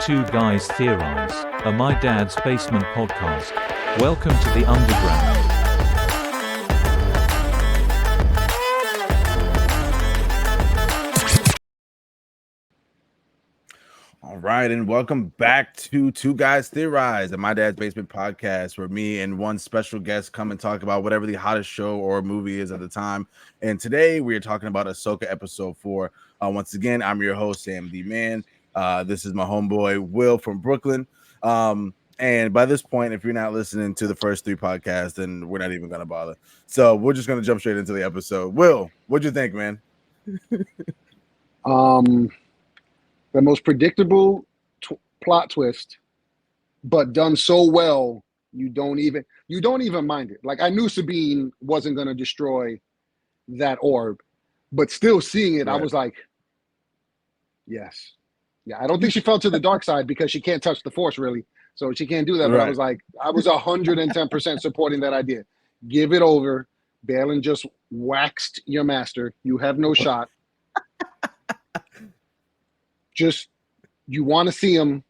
Two Guys Theorize, a My Dad's Basement podcast. Welcome to the underground. All right, and welcome back to Two Guys Theorize, a My Dad's Basement podcast, where me and one special guest come and talk about whatever the hottest show or movie is at the time. And today we are talking about Ahsoka episode 4. Once again, I'm your host, SamDMan. This is my homeboy, Will from Brooklyn. And by this point, if you're not listening to the first 3 podcasts, then we're not even going to bother. So we're just going to jump straight into the episode. Will, what'd you think, man? The most predictable plot twist, but done so well, you don't even mind it. Like, I knew Sabine wasn't going to destroy that orb, but still seeing it, right. I was like, yes. Yeah, I don't think she fell to the dark side because she can't touch the Force, really. So she can't do that. Right. But I was like, I was 110% supporting that idea. Give it over. Balin just waxed your master. You have no shot. Just, you want to see him,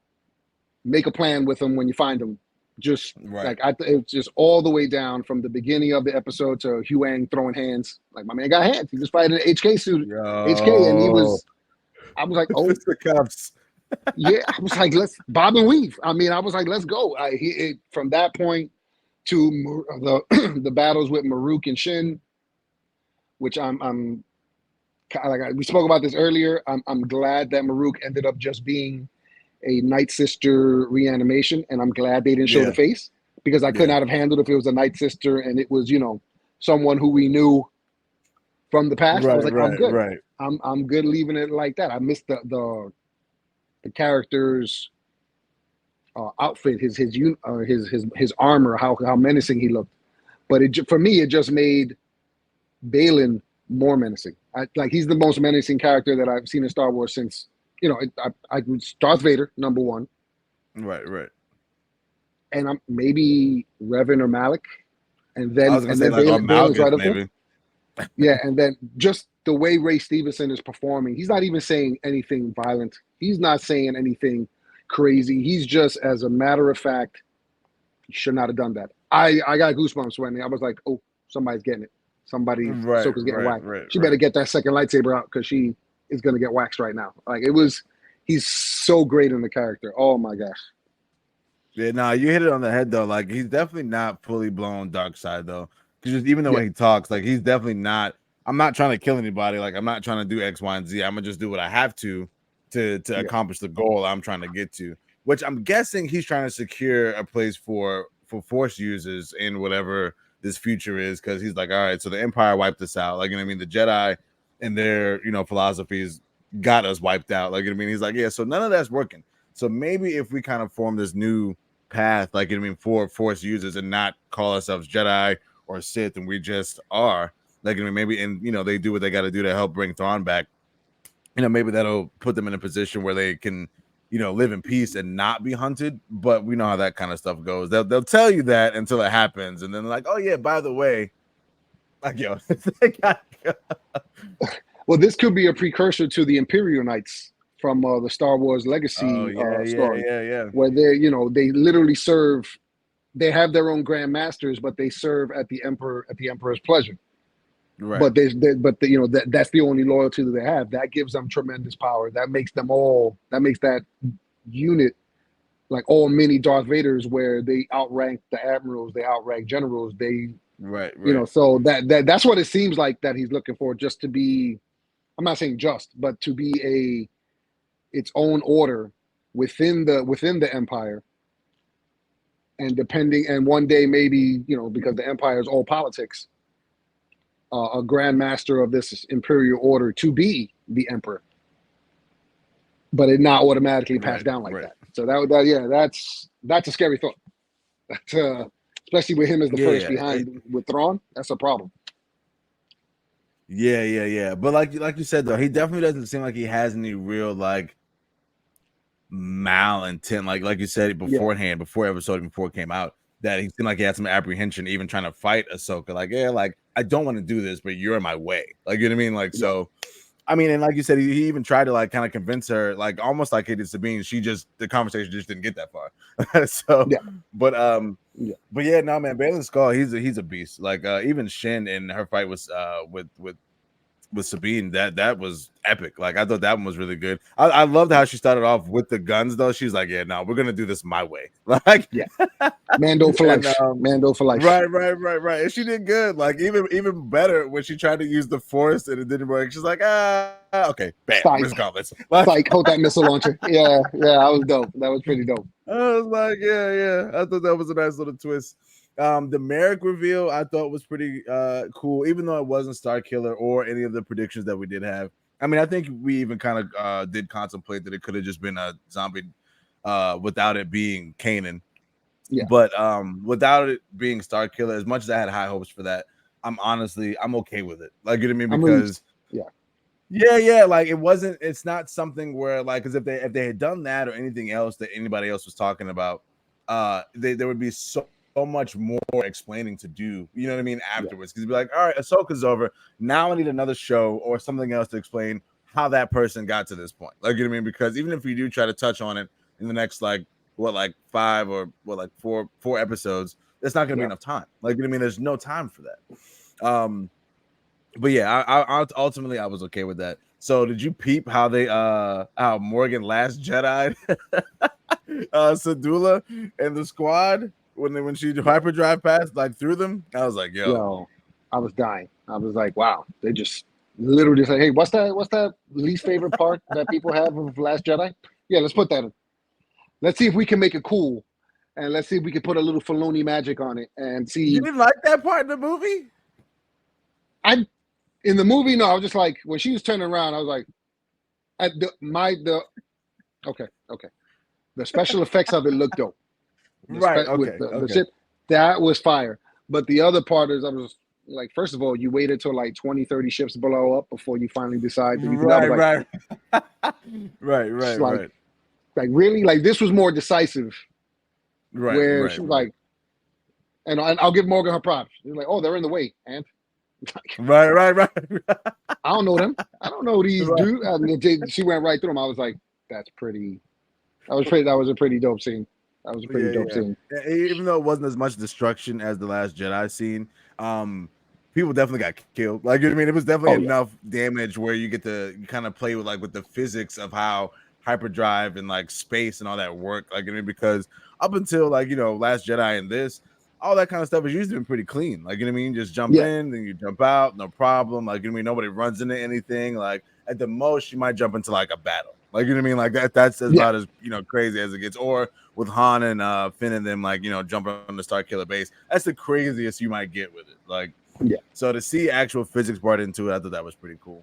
make a plan with him when you find him. Just right. Like, it's just all the way down from the beginning of the episode to Huang throwing hands. Like, my man got hands. He was fighting an HK suit. HK, and I was like, oh. The cups. Yeah, I was like, let's bob and weave. I mean, I was like, let's go. From that point to the battles with Maruk and Shin, which I'm we spoke about this earlier. I'm glad that Maruk ended up just being a Night Sister reanimation, and I'm glad they didn't show the face, because I could not have handled if it was a Night Sister and it was, someone who we knew from the past. I was like, I'm good. Right. I'm good leaving it like that. I missed the character's outfit, his armor, how menacing he looked. But for me, it just made Balin more menacing. He's the most menacing character that I've seen in Star Wars since, Darth Vader, number one. Right. And I'm maybe Revan or Malik. And then, I was going to say Balin's right up maybe. There. Yeah, and then just the way Ray Stevenson is performing, he's not even saying anything violent. He's not saying anything crazy. He's just, as a matter of fact, he should not have done that. I got goosebumps when I was like, oh, somebody's getting it. Ahsoka's getting whacked. She better get that second lightsaber out, because she is going to get waxed right now. He's so great in the character. Oh my gosh. Yeah, no, you hit it on the head though. Like, he's definitely not fully blown dark side though. Because even the way he talks, like, he's definitely not. I'm not trying to kill anybody. Like, I'm not trying to do X, Y, and Z. I'm gonna just do what I have to accomplish the goal I'm trying to get to. Which I'm guessing he's trying to secure a place for Force users in whatever this future is, because he's like, all right, so the Empire wiped us out. Like, the Jedi and their philosophies got us wiped out. Like, he's like, yeah, so none of that's working. So maybe if we kind of form this new path, like, for Force users, and not call ourselves Jedi or Sith, and we just are, like, maybe, and they do what they got to do to help bring Thrawn back. Maybe that'll put them in a position where they can live in peace and not be hunted. But we know how that kind of stuff goes. They'll tell you that until it happens, and then they're like, oh yeah, by the way, like, yo. Well, this could be a precursor to the Imperial Knights from the Star Wars Legacy story. Yeah. Where they literally serve. They have their own Grand Masters, but they serve at the Emperor's pleasure. Right. But that's the only loyalty that they have. That gives them tremendous power. That makes them all. That makes that unit like all mini Darth Vaders, where they outrank the admirals, they outrank generals. Right. So that's what it seems like that he's looking for. Just to be, I'm not saying just, but to be its own order within the Empire. And one day maybe, because the Empire is all politics, a Grand Master of this Imperial Order to be the Emperor, but it not automatically passed down like that. So that's a scary thought. Especially with him as the first behind with Thrawn, that's a problem. Yeah. But like you said though, he definitely doesn't seem like he has any real malintent. Like you said beforehand, before episode before it came out, that he seemed like he had some apprehension even trying to fight Ahsoka. I don't want to do this, but you're in my way. Like, you know what I mean? So I mean, and like you said, he even tried to like kind of convince her, like almost like he did Sabine. The conversation just didn't get that far. So, Yeah. but yeah, no, man, Balin Skull, he's a beast. Like even Shin in her fight was with Sabine, that was epic. Like I thought that one was really good. I loved how she started off with the guns though. She's like, yeah, no, we're gonna do this my way. Like Yeah. Mando for life. Mando for life. Right. And she did good. Like even better when she tried to use the Force and it didn't work. She's like, okay, bam, where's gauntlets? Like, hold that missile launcher. Yeah, that was dope. That was pretty dope. I was like, yeah. I thought that was a nice little twist. The Merrick reveal I thought was pretty cool, even though it wasn't Star Killer or any of the predictions that we did have. I mean, I think we even kind of did contemplate that it could have just been a zombie without it being Kanan. Yeah. But without it being Star Killer, as much as I had high hopes for that, I'm okay with it. Like, you know what I mean? Because yeah, like it's not something where like, because if they had done that or anything else that anybody else was talking about, there would be so much more explaining to do, you know what I mean, afterwards. Because you'd be like, all right, Ahsoka's over. Now I need another show or something else to explain how that person got to this point. Like, you know what I mean? Because even if you do try to touch on it in the next like 5 or 4 episodes, it's not gonna be enough time. Like, you know what I mean? There's no time for that. But yeah, I ultimately I was okay with that. So did you peep how they how Morgan last Jedi Sadula and the squad when she hyperdrive passed like through them? I was like, yo, I was dying. I was like, wow, they just literally say, hey, what's that least favorite part that people have of Last Jedi? Yeah, let's put that in. Let's see if we can make it cool, and let's see if we can put a little Filoni magic on it and see. You didn't like that part in the movie? In the movie, no, I was just like, when she was turning around, I was like, okay. The special effects of it looked dope. The ship, that was fire. But the other part is, I was like, first of all, you waited till like 20, 30 ships blow up before you finally decide to do that. Right. Like really, like this was more decisive. Right. She's like, and I'll give Morgan her props. She's like, oh, they're in the way, and right. I don't know them. I don't know these dudes. I mean, she went right through them. I was like, that's pretty. That was a pretty dope scene. That was a pretty dope scene. Even though it wasn't as much destruction as the Last Jedi scene, people definitely got killed. Like, you know what I mean? It was definitely enough damage where you get to kind of play with the physics of how hyperdrive and like space and all that work. Like, I mean, because up until like, you know, Last Jedi and this, all that kind of stuff has usually been pretty clean. Like, you know what I mean? You just jump in, then you jump out, no problem. Like, you know what I mean? Nobody runs into anything. Like, at the most, you might jump into like a battle. Like, you know what I mean? Like that's about as, you know, crazy as it gets. Or with Han and Finn and them, like, you know, jumping on the Star Killer base. That's the craziest you might get with it. Like, so to see actual physics brought into it, I thought that was pretty cool.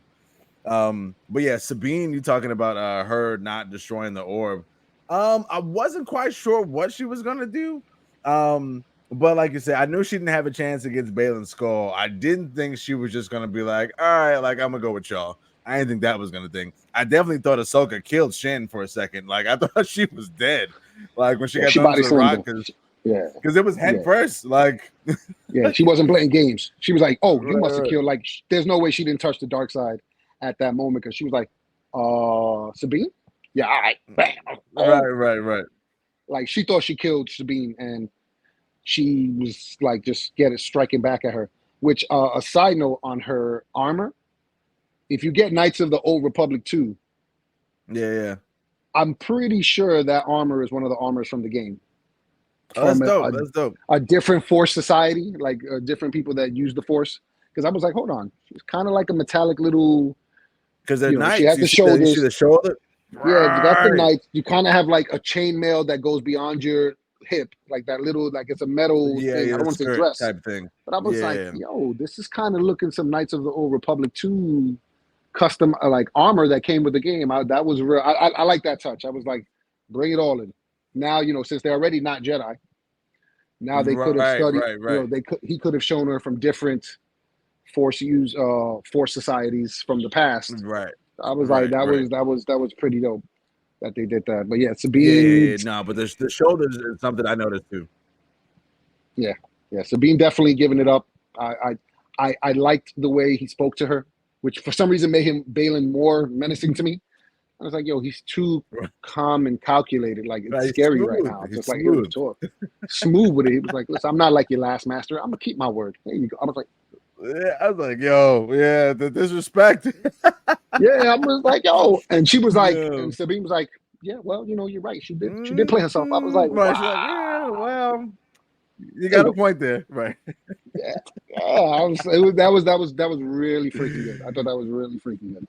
But yeah, Sabine, you talking about her not destroying the orb. I wasn't quite sure what she was gonna do. But like you said, I knew she didn't have a chance against Balin Skull. I didn't think she was just gonna be like, all right, like I'm gonna go with y'all. I didn't think that was gonna think. I definitely thought Ahsoka killed Shin for a second. Like I thought she was dead. Like when she got thrown to the rock, because it was head first. Like she wasn't playing games. She was like, oh, you must have killed. Like there's no way she didn't touch the dark side at that moment, because she was like, Sabine? Yeah, all right. Bam. Right. Like she thought she killed Sabine, and she was like just striking back at her. Which a side note on her armor, if you get Knights of the Old Republic 2, I'm pretty sure that armor is one of the armors from the game. That's dope. A different Force society, like different people that use the Force. Because I was like, hold on, she's kind of like a metallic little. Because they're knights. She has the shoulders. You see the shoulder? Yeah, you got the knights. You kind of have like a chainmail that goes beyond your hip, like that little, like it's a metal thing. I don't want to say dress type thing. But I was like, yo, this is kind of looking some Knights of the Old Republic 2 custom like armor that came with the game. That was real. I like that touch. I was like, bring it all in. Now, you know, since they're already not Jedi, now they could have studied. You know, he could have shown her from different Force societies from the past. Right. I was like, that was pretty dope that they did that. But yeah, Sabine. No, but the shoulders is something I noticed too. Yeah. Sabine definitely giving it up. I liked the way he spoke to her. which for some reason made him Balin more menacing to me. I was like, yo, he's too calm and calculated. Like, it's scary right now. He's Just like hearing him talk. Smooth with it. He was like, listen, I'm not like your last master. I'm gonna keep my word. There you go. I was like, yeah, I was like, yo, yeah, the disrespect. yeah, I was like, yo. And she was like, Yo. and Sabine was like, yeah, well, you know, you're right. She did play herself. I was like, wow. Right, she's like, yeah, well, you got a point there, right? Yeah, that was really freaking good. I thought that was really freaking good.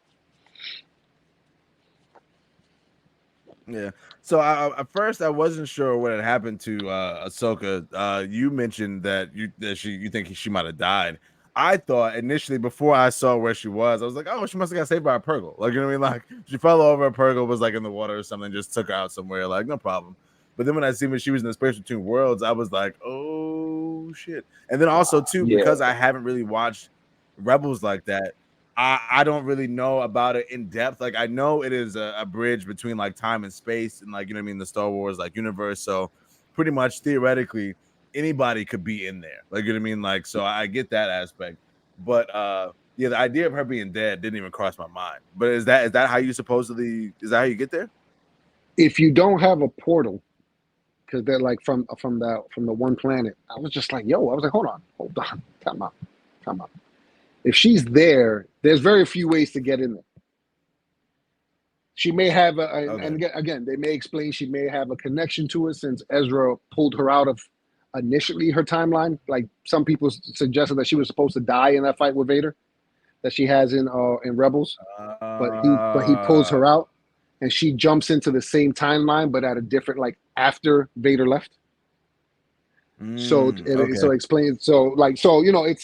Yeah. So at first I wasn't sure what had happened to Ahsoka. You mentioned that you think she might have died. I thought initially before I saw where she was, I was like, oh, she must have got saved by a Purgle. Like, you know what I mean? Like, she fell over, a Purgle was like in the water or something, just took her out somewhere. Like, no problem. But then when I see when she was in the space between worlds, I was like, oh shit. And then also too, because I haven't really watched Rebels like that, I don't really know about it in depth. Like, I know it is a bridge between like time and space and like, you know what I mean, the Star Wars like universe. So pretty much theoretically anybody could be in there. Like, you know what I mean? Like, so I get that aspect. But yeah, the idea of her being dead didn't even cross my mind. But is that how you is that how you get there? If you don't have a portal, because they're like from the one planet, I was just like, yo, I was like, hold on, time out. If she's there, there's very few ways to get in there. She may have and again, they may explain she may have a connection to it since Ezra pulled her out of initially her timeline. Like, some people suggested that she was supposed to die in that fight with Vader that she has in Rebels, but he pulls her out and she jumps into the same timeline, but at a different, like, after Vader left. So it explains. So you know,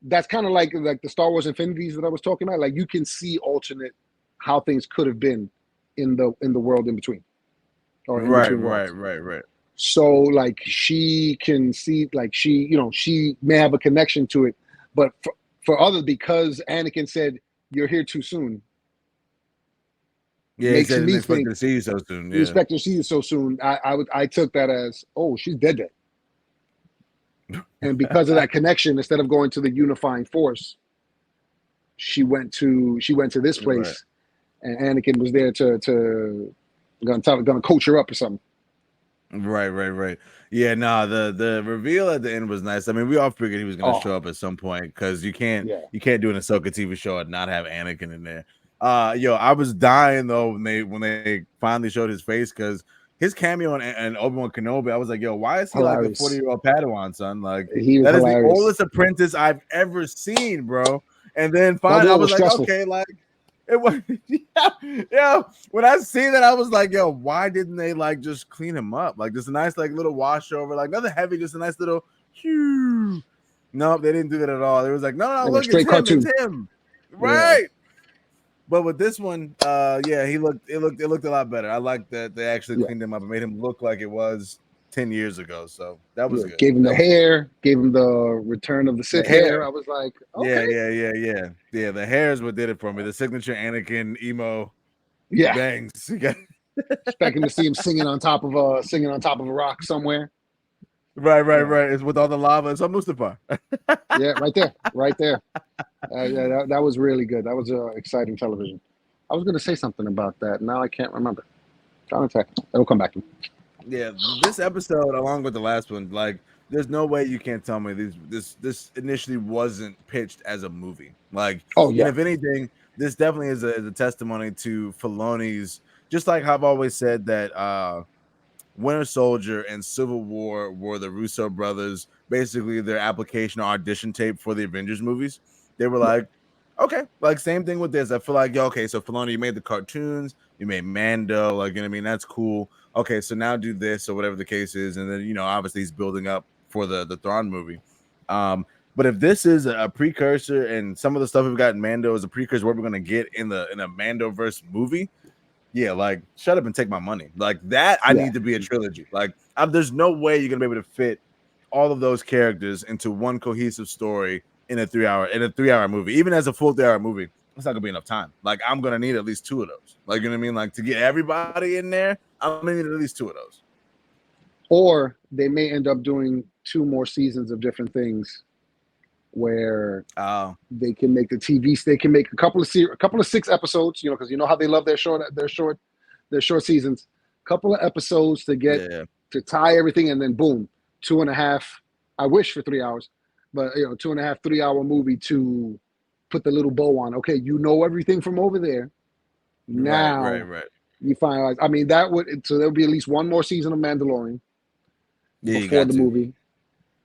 that's kind of like the Star Wars Infinities that I was talking about. Like, you can see alternate how things could have been in the world in between, or in between worlds. Right. So like, she can see, like, she may have a connection to it, but for others, because Anakin said you're here too soon. Yeah, makes he said me expect think to see you so soon. Yeah. Expect to see you so soon. I took that as, oh, she's dead. And because of that connection, instead of going to the unifying force, she went to this place, and Anakin was there to gonna coach her up or something. Right. Yeah, the reveal at the end was nice. I mean, we all figured he was gonna show up at some point, because you can't do an Ahsoka TV show and not have Anakin in there. I was dying though when they finally showed his face, because his cameo and Obi-Wan Kenobi, I was like, yo, why is he hilarious. Like a 40-year-old Padawan, son? Like, that hilarious. Is the oldest apprentice I've ever seen, bro. And then finally, I was like, stressful. Okay, like, it was, yeah. When I see that, I was like, yo, why didn't they like just clean him up? Like, just a nice like little wash over, like nothing heavy, just a nice little phew. No, they didn't do that at all. It was like, no, look, it's him. Right. Yeah. But with this one, it looked a lot better. I like that they actually cleaned him up and made him look like it was 10 years ago. So that was good. Gave him the hair, gave him the Return of the Sith hair. I was like, okay. Yeah. The hair is what did it for me. The signature Anakin emo bangs. Expecting to see him singing on top of a rock somewhere. Right. It's with all the lava. It's on Mustafar. Yeah, right there. That was really good. That was exciting television. I was going to say something about that. Now I can't remember. It'll come back to me. Yeah, this episode, along with the last one, like, there's no way you can't tell me this initially wasn't pitched as a movie. Like, and if anything, this definitely is a testimony to Filoni's. Just like I've always said that Winter Soldier and Civil War were the Russo brothers, basically their application or audition tape for the Avengers movies. They were like, okay, like same thing with this. I feel like, okay, so Filoni, you made the cartoons, you made Mando, like, you know what I mean? That's cool. Okay, so now do this or whatever the case is. And then, obviously he's building up for the Thrawn movie. But if this is a precursor and some of the stuff we've got in Mando is a precursor what we're going to get in a Mandoverse movie, yeah, like, shut up and take my money. Like, that I need to be a trilogy. Like, there's no way you're going to be able to fit all of those characters into one cohesive story in a 3-hour movie. Even as a full 3-hour movie, it's not gonna be enough time. Like, I'm gonna need at least 2 of those. Like, you know what I mean? Like, to get everybody in there, I'm gonna need at least 2 of those. Or they may end up doing 2 more seasons of different things where Oh, they can make the TV. They can make a couple of 6 episodes. You know, because you know how they love their short seasons. Couple of episodes to get yeah. to tie everything, and then boom, 2.5. I wish for 3 hours, but 2.5, 3 hour movie to put the little bow on. Okay, you know everything from over there. Now Right. you finalize. I mean, so there'll be at least one more season of Mandalorian Yeah, you before got the to. movie,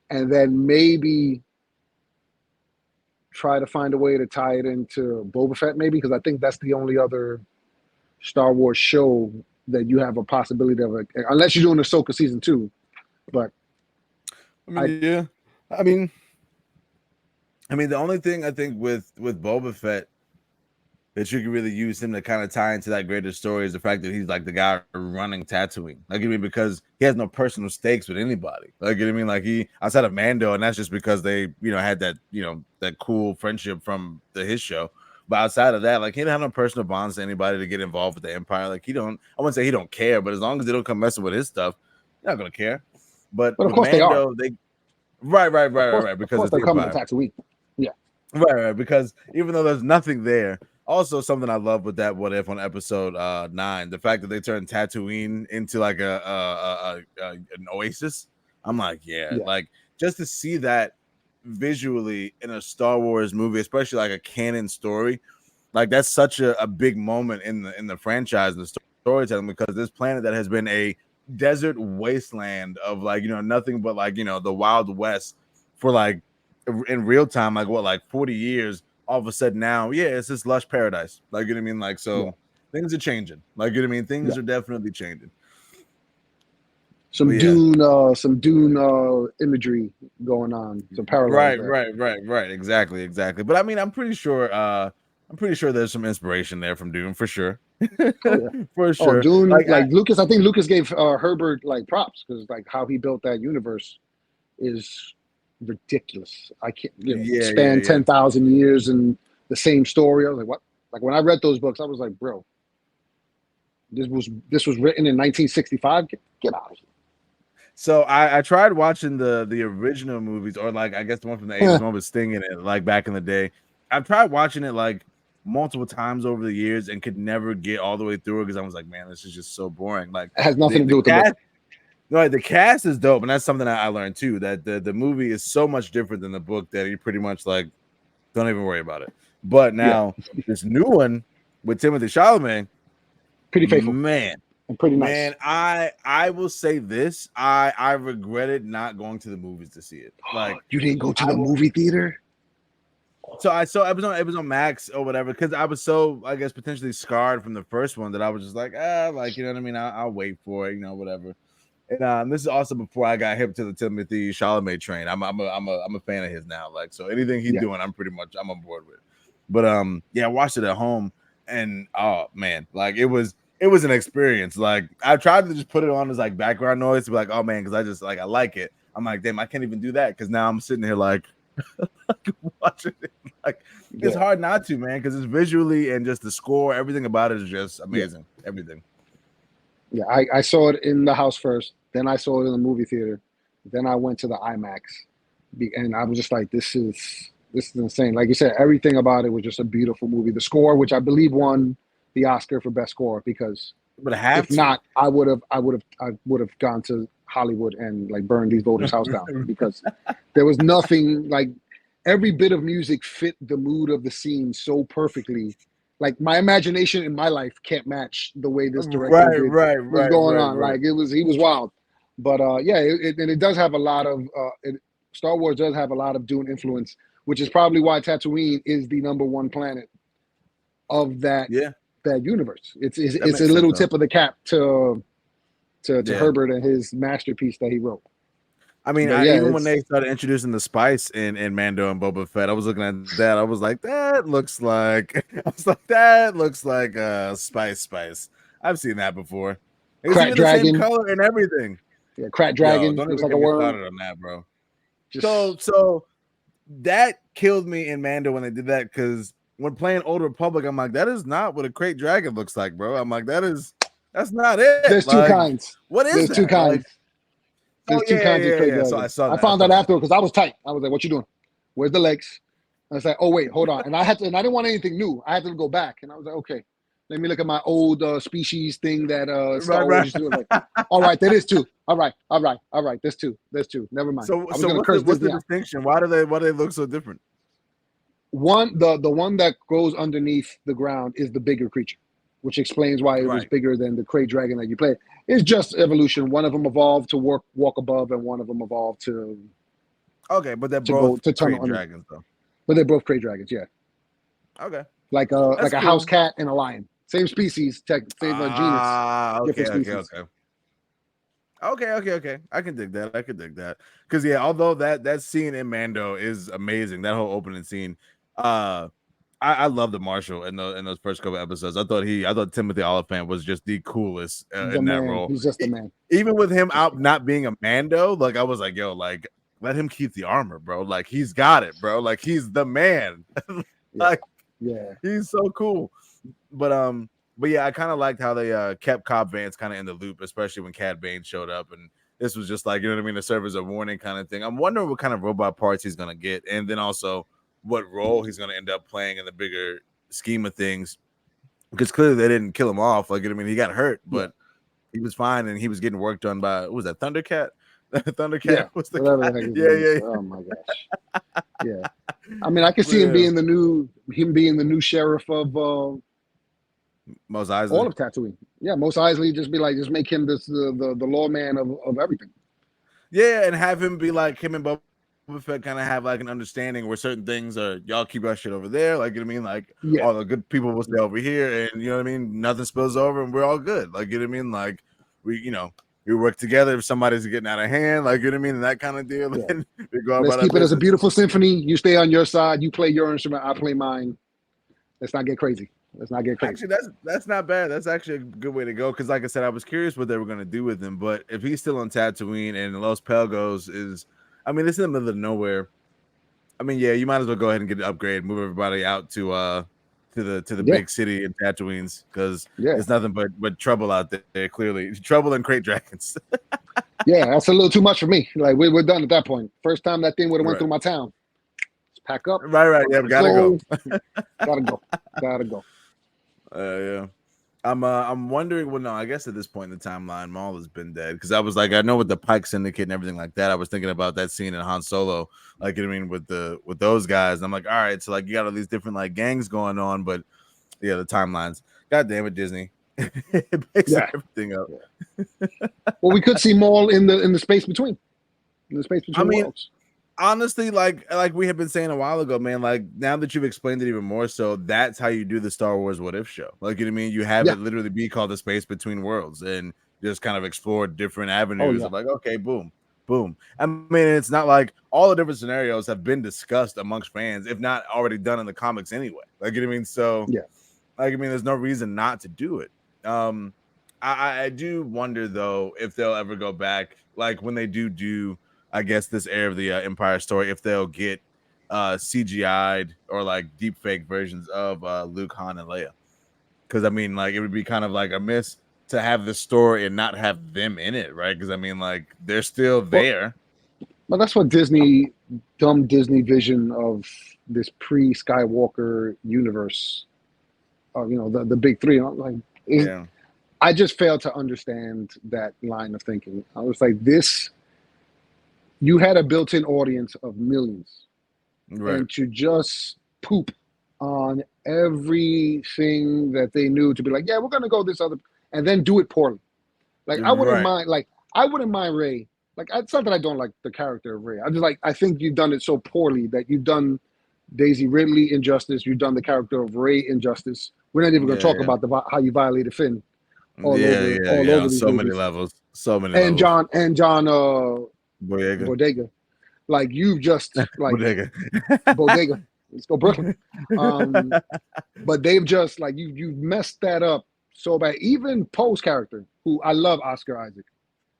and then maybe try to find a way to tie it into Boba Fett, maybe, because I think that's the only other Star Wars show that you have a possibility of, unless you're doing Ahsoka season 2. But Yeah. I mean, the only thing I think with Boba Fett that you can really use him to kind of tie into that greater story is the fact that he's like the guy running Tatooine. Like, I mean, because he has no personal stakes with anybody. Like, I mean, like he outside of Mando, and that's just because they, had that, that cool friendship from his show. But outside of that, like he don't have no personal bonds to anybody to get involved with the Empire. Like I wouldn't say he don't care, but as long as they don't come messing with his stuff, you're not gonna care. But of with course Mando, they right, of because course it's they're the coming to Empire. Tatooine. Yeah. Right, because even though there's nothing there, also something I love with that What If on episode 9, the fact that they turned Tatooine into like an oasis. I'm like, like just to see that visually in a Star Wars movie, especially like a canon story, like that's such a big moment in the franchise and the storytelling, because this planet that has been a desert wasteland of like nothing but like the Wild West for like in real time, like 40 years, all of a sudden now, it's this lush paradise. Like, you know what I mean? Like, so things are changing. Like, you know what I mean? Things are definitely changing. Some Dune imagery going on. Some parallels. Right. Exactly. But I mean, I'm pretty sure there's some inspiration there from Dune for sure. For sure. Dune, like Lucas, I think Lucas gave Herbert like props, because like how he built that universe is ridiculous. I can't span 10,000 years and the same story. I was like, what? Like when I read those books, I was like, bro, this was written in 1965. Get out of here. So I tried watching the original movies, or like I guess the one from the 80s, one with Sting in it, like back in the day. I've tried watching it like multiple times over the years and could never get all the way through it, because I was like, man, this is just so boring. Like it has nothing to do with cast, the book. No, the cast is dope, and that's something I learned too. That the movie is so much different than the book that you pretty much like don't even worry about it. But now this new one with Timothée Chalamet, pretty faithful, man. Pretty nice. Man, I will say this. I regretted not going to the movies to see it. Like, you didn't go to the movie theater? So I saw it was on Max or whatever, because I was so, I guess, potentially scarred from the first one that I was just like, like, you know what I mean? I'll wait for it, whatever. And this is also before I got hip to the Timothée Chalamet train. I'm a fan of his now. Like, so anything he's doing, I'm on board with. But I watched it at home, and oh man, like it was an experience. Like I tried to just put it on as like background noise to be like, oh man, because I just like I like it. I'm like, damn, I can't even do that because now I'm sitting here like watching it. Like it's hard not to, man, because it's visually and just the score, everything about it is just amazing. Everything. Yeah, I saw it in the house first, then I saw it in the movie theater, then I went to the IMAX, and I was just like, this is insane. Like you said, everything about it was just a beautiful movie. The score, which I believe won the Oscar for best score, because if not, I would have gone to Hollywood and like burned these voters' house down, because there was nothing, like every bit of music fit the mood of the scene so perfectly. Like my imagination in my life can't match the way this director was going on. Like he was wild. But it does have a lot of Star Wars does have a lot of Dune influence, which is probably why Tatooine is the #1 planet of that universe. It's a little tip of the cap to Herbert and his masterpiece that he wrote. I mean, even when they started introducing the spice in Mando and Boba Fett, I was looking at that. I was like, that looks like spice. I've seen that before. It's Crack even dragon, the same color and everything. Yeah, crack dragon. Don't looks even like a worm. on that, bro. So that killed me in Mando when they did that, because when playing Old Republic, I'm like, that is not what a crate dragon looks like, bro. I'm like, that's not it. There's two kinds. What is There's that? two kinds. There's two kinds of crate dragon. So I saw that. I found that afterward because I was tight. I was like, what you doing? Where's the legs? And I was like, oh wait, hold on. And I didn't want anything new. I had to go back, and I was like, okay, let me look at my old species thing that Star Wars used to do. Like, all right, that is two. All right. There's two. Never mind. So what's the distinction? Why do they look so different? One, the one that goes underneath the ground is the bigger creature, which explains why it was bigger than the Krayt dragon that you played. It's just evolution. One of them evolved to walk above, and one of them evolved to. Okay, but they're both Krayt dragons, though. But they're both Krayt dragons, yeah. Okay. Like a house cat and a lion, same species, same genus. Okay. I can dig that. Because although that scene in Mando is amazing, that whole opening scene. I love the Marshal in those first couple episodes. I thought Timothy Oliphant was just the coolest in that role. He's just the man. Even with him out not being a Mando, like I was like, yo, like let him keep the armor, bro. Like he's got it, bro. Like he's the man. He's so cool. But yeah, I kind of liked how they kept Cobb Vanth kind of in the loop, especially when Cad Bane showed up, and this was just like, you know what I mean, to serve as a warning kind of thing. I'm wondering what kind of robot parts he's gonna get, and then also what role he's gonna end up playing in the bigger scheme of things. Because clearly they didn't kill him off. Like, I mean, he got hurt, but he was fine, and he was getting work done by what was that, Thundercat? Thundercat was the guy. Oh my gosh. Yeah. I mean, I can see him being the new sheriff of Mos Eisley. All of Tatooine. Yeah, Mos Eisley just make him the lawman of everything. Yeah, and have him be like him and Boba Fett kind of have like an understanding where certain things are, y'all keep that shit over there, like, you know what I mean, like all the good people will stay over here, and you know what I mean, nothing spills over and we're all good, like, you know what I mean, like we work together if somebody's getting out of hand, like, you know what I mean, and that kind of deal. Yeah. And we go Let's keep it as a beautiful symphony. You stay on your side, you play your instrument, I play mine. Let's not get crazy. Actually, that's not bad. That's actually a good way to go, because like I said, I was curious what they were going to do with him, but if he's still on Tatooine and Los Pelgos is, I mean, it's in the middle of nowhere. I mean, yeah, you might as well go ahead and get an upgrade, move everybody out to the big city in Tatooines, because it's nothing but trouble out there. Clearly, trouble and Krayt dragons. Yeah, that's a little too much for me. Like we're done at that point. First time that thing would have went through my town. Just pack up. Right. Yeah, gotta go. Yeah. I'm wondering. Well, no, I guess at this point in the timeline, Maul has been dead, because I was like, I know with the Pike Syndicate and everything like that, I was thinking about that scene in Han Solo, like, you know what I mean, with those guys. And I'm like, all right, so like you got all these different like gangs going on, but yeah, the timelines. God damn it, Disney. It makes everything up. Yeah. Well, we could see Maul in the space between. I mean, worlds. Honestly, like we have been saying a while ago, man, like now that you've explained it even more so, that's how you do the Star Wars What If show. Like, you know what I mean? You have it literally be called The Space Between Worlds, and just kind of explore different avenues of like, okay, boom. I mean, it's not like all the different scenarios have been discussed amongst fans, if not already done in the comics anyway. Like, you know what I mean? So like, I mean, there's no reason not to do it. I do wonder though if they'll ever go back, like when they do I guess this Heir of the Empire story, if they'll get CGI'd or like deep fake versions of Luke, Han, and Leia. Because I mean, like, it would be kind of like a miss to have the story and not have them in it, right? Because I mean, like, they're still there. Well, that's what Disney vision of this pre-Skywalker universe, the big three. Like, I just failed to understand that line of thinking. I was like, you had a built-in audience of millions, and to just poop on everything that they knew to be like, yeah, we're gonna go this other, and then do it poorly. Like, I wouldn't mind. Like, I wouldn't mind Rey. Like, it's not that I don't like the character of Rey. I just I think you've done it so poorly that you've done Daisy Ridley injustice. You've done the character of Rey injustice. We're not even gonna talk about how you violated Finn. All over so many levels. And John Bodega. Like, you've just like Bodega. Let's go Brooklyn. But they've just like you've messed that up so bad. Even Poe's character, who I love, Oscar Isaac.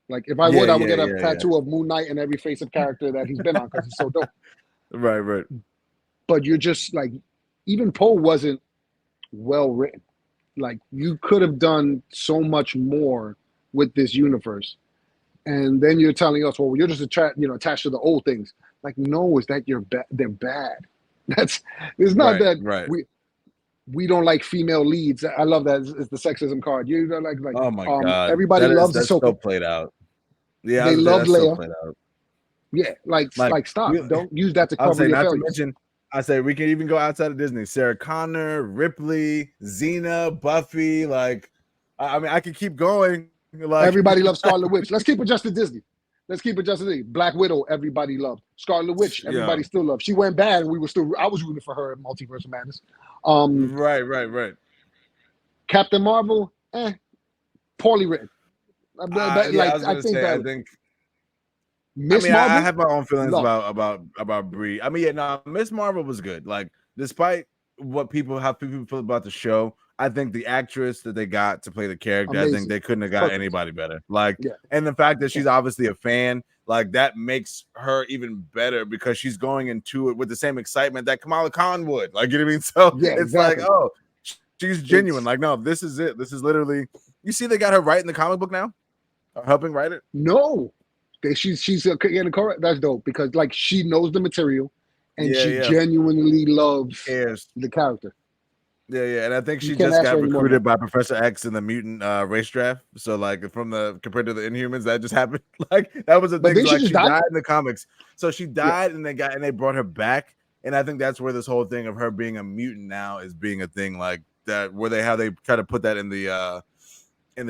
Like, if I would get a tattoo of Moon Knight in every face of character that he's been on, because he's so dope. Right. But you're just like, even Poe wasn't well written. Like, you could have done so much more with this universe. And then you're telling us, well, you're just attached to the old things. Like, no, is that they're bad. It's not Right, that right. we don't like female leads. I love that. It's the sexism card. You know, like Oh my God, everybody loves that's so Ahsoka. played out. Yeah, I They was gonna say, love that's so Leia. played out. Yeah, Like stop. we, Don't use that to I would cover say your not to failures. mention. I say we can even go outside of Disney. Sarah Connor, Ripley, Xena, Buffy. Like, I mean, I could keep going. Like, Everybody loves Scarlet Witch. Let's keep it just to Disney. Let's keep it just to Disney. Black Widow, everybody loved. Scarlet Witch, yeah, everybody still loved. She went bad, and I was rooting for her in Multiverse of Madness. right. Captain Marvel, poorly written. Yeah, I was I gonna think say. I that think. Miss I Marvel, have my own feelings loved. about Brie. I mean, yeah, no, Miss Marvel was good. Like, despite how people feel about the show, I think the actress that they got to play the character, I think Amazing. they couldn't have got Perfect. anybody better. Like, Yeah. and the fact that she's obviously a fan, like that makes her even better because she's going into it with the same excitement that Kamala Khan would. Like, you know what I mean? So Yeah, it's exactly. like, oh, she's genuine. It's, like, no, this is it. This is literally. You see, they got her writing the comic book now, or helping write it. no, she's getting correct. That's dope because like she knows the material, and she Yeah. genuinely loves Cares. the character. Yeah, and I think You she can't just ask got for any more recruited than by Professor X in the mutant race draft. So, like, compared to the Inhumans, that just happened. Like, that was the But thing. then So, she like, just she died? died in the comics. So she died, and they brought her back. And I think that's where this whole thing of her being a mutant now is being a thing like that, where they try to put that in the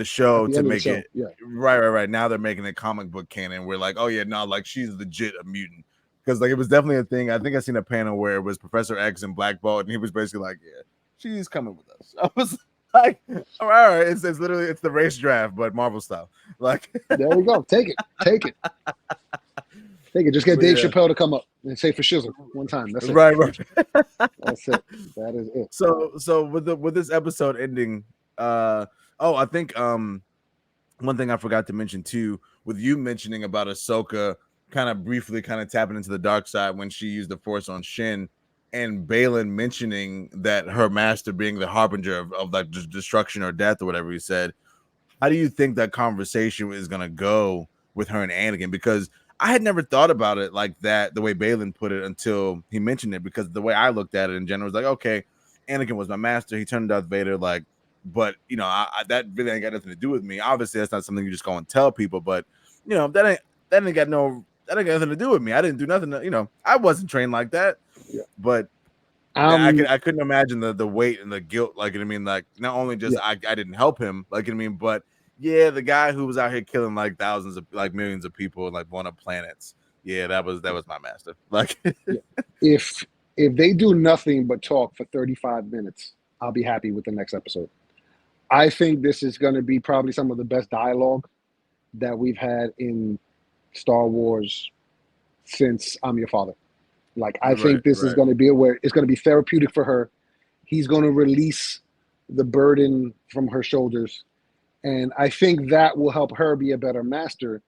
show At the to end of the make show, it yeah. right. Now they're making a comic book canon. We're like, oh yeah, no, like she's legit a mutant. Because like it was definitely a thing. I think I seen a panel where it was Professor X and Black Bolt, and he was basically like, yeah, she's coming with us. I was like, all right, it's literally the race draft, but Marvel style. Like, There we go. Take it. Take it. Just get Dave yeah. Chappelle to come up and say for shizzle one time. That's it. Right. That's it. That is it. So with this episode ending, I think one thing I forgot to mention too, with you mentioning about Ahsoka kind of briefly tapping into the dark side when she used the Force on Shin, and Balin mentioning that her master being the harbinger of like destruction or death or whatever he said. How do you think that conversation is gonna go with her and Anakin? Because I had never thought about it like that, the way Balin put it, until he mentioned it. Because the way I looked at it in general was like, okay, Anakin was my master. He turned Darth Vader, like, but you know, that really ain't got nothing to do with me. Obviously, that's not something you just go and tell people. But you know, that ain't got nothing to do with me. I didn't do nothing. You know, I wasn't trained like that. Yeah. But I couldn't imagine the weight and the guilt. Like, you know what I mean, like not only just I didn't help him, like, you know what I mean, but yeah, the guy who was out here killing like thousands of like millions of people and like blowing up planets. Yeah, that was my master. Like, if they do nothing but talk for 35 minutes, I'll be happy with the next episode. I think this is going to be probably some of the best dialogue that we've had in Star Wars since I'm Your Father. Like, I think this is going to be where it's going to be therapeutic for her. He's going to release the burden from her shoulders. And I think that will help her be a better master,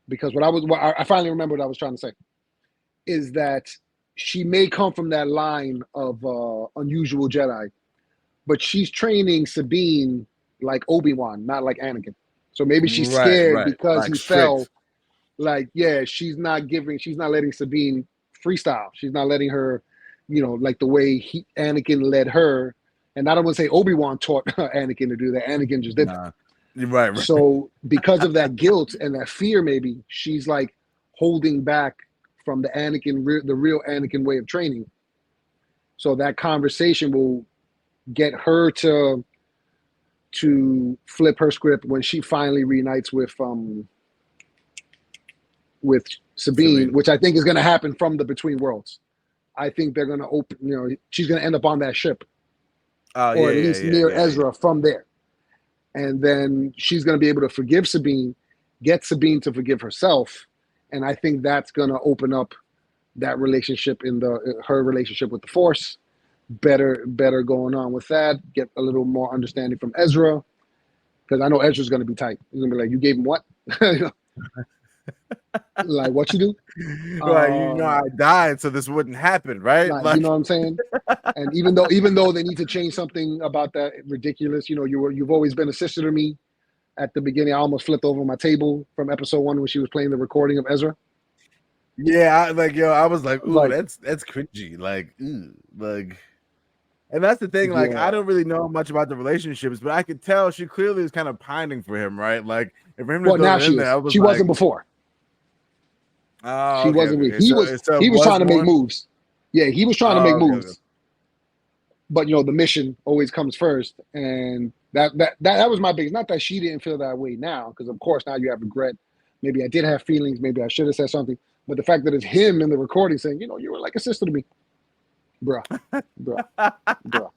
because I finally remember what I was trying to say is that she may come from that line of unusual Jedi, but she's training Sabine like Obi-Wan, not like Anakin. So maybe she's scared because like he strict. fell. Like, yeah, she's not letting Sabine freestyle. She's not letting her, like the way Anakin led her. And I don't want to say Obi-Wan taught Anakin to do that. Anakin just did that. Right. So because of that guilt and that fear, maybe she's like holding back from the real Anakin way of training. So that conversation will get her to flip her script when she finally reunites with Sabine, which I think is going to happen from the Between Worlds. I think they're going to open, she's going to end up on that ship, or at least near Ezra from there. And then she's going to be able to forgive Sabine, get Sabine to forgive herself. And I think that's going to open up that relationship her relationship with the Force. Better going on with that. Get a little more understanding from Ezra, because I know Ezra's going to be tight. He's going to be like, you gave him what? Like, what you do? Right, I died so this wouldn't happen, right? Like, you know what I'm saying? And even though they need to change something about that ridiculous, you've always been a sister to me. At the beginning, I almost flipped over my table from episode 1 when she was playing the recording of Ezra. Yeah, I was like, ooh, Like, that's cringy. Like, ew, like, and that's the thing. Like, I yeah. don't really know much about the relationships, but I could tell she clearly is kind of pining for him, right? Like, and for him to Well, throw now it she in there, I is. was She like, wasn't before. oh, She okay, wasn't okay, with. okay. So, He it was was trying to make more. moves. Yeah, he was trying to make Oh, okay, okay. moves. But the mission always comes first, and that was my biggest. Not that she didn't feel that way now, because of course now you have regret. Maybe I did have feelings. Maybe I should have said something. But the fact that it's him in the recording saying, you were like a sister to me, bruh, bruh, bruh.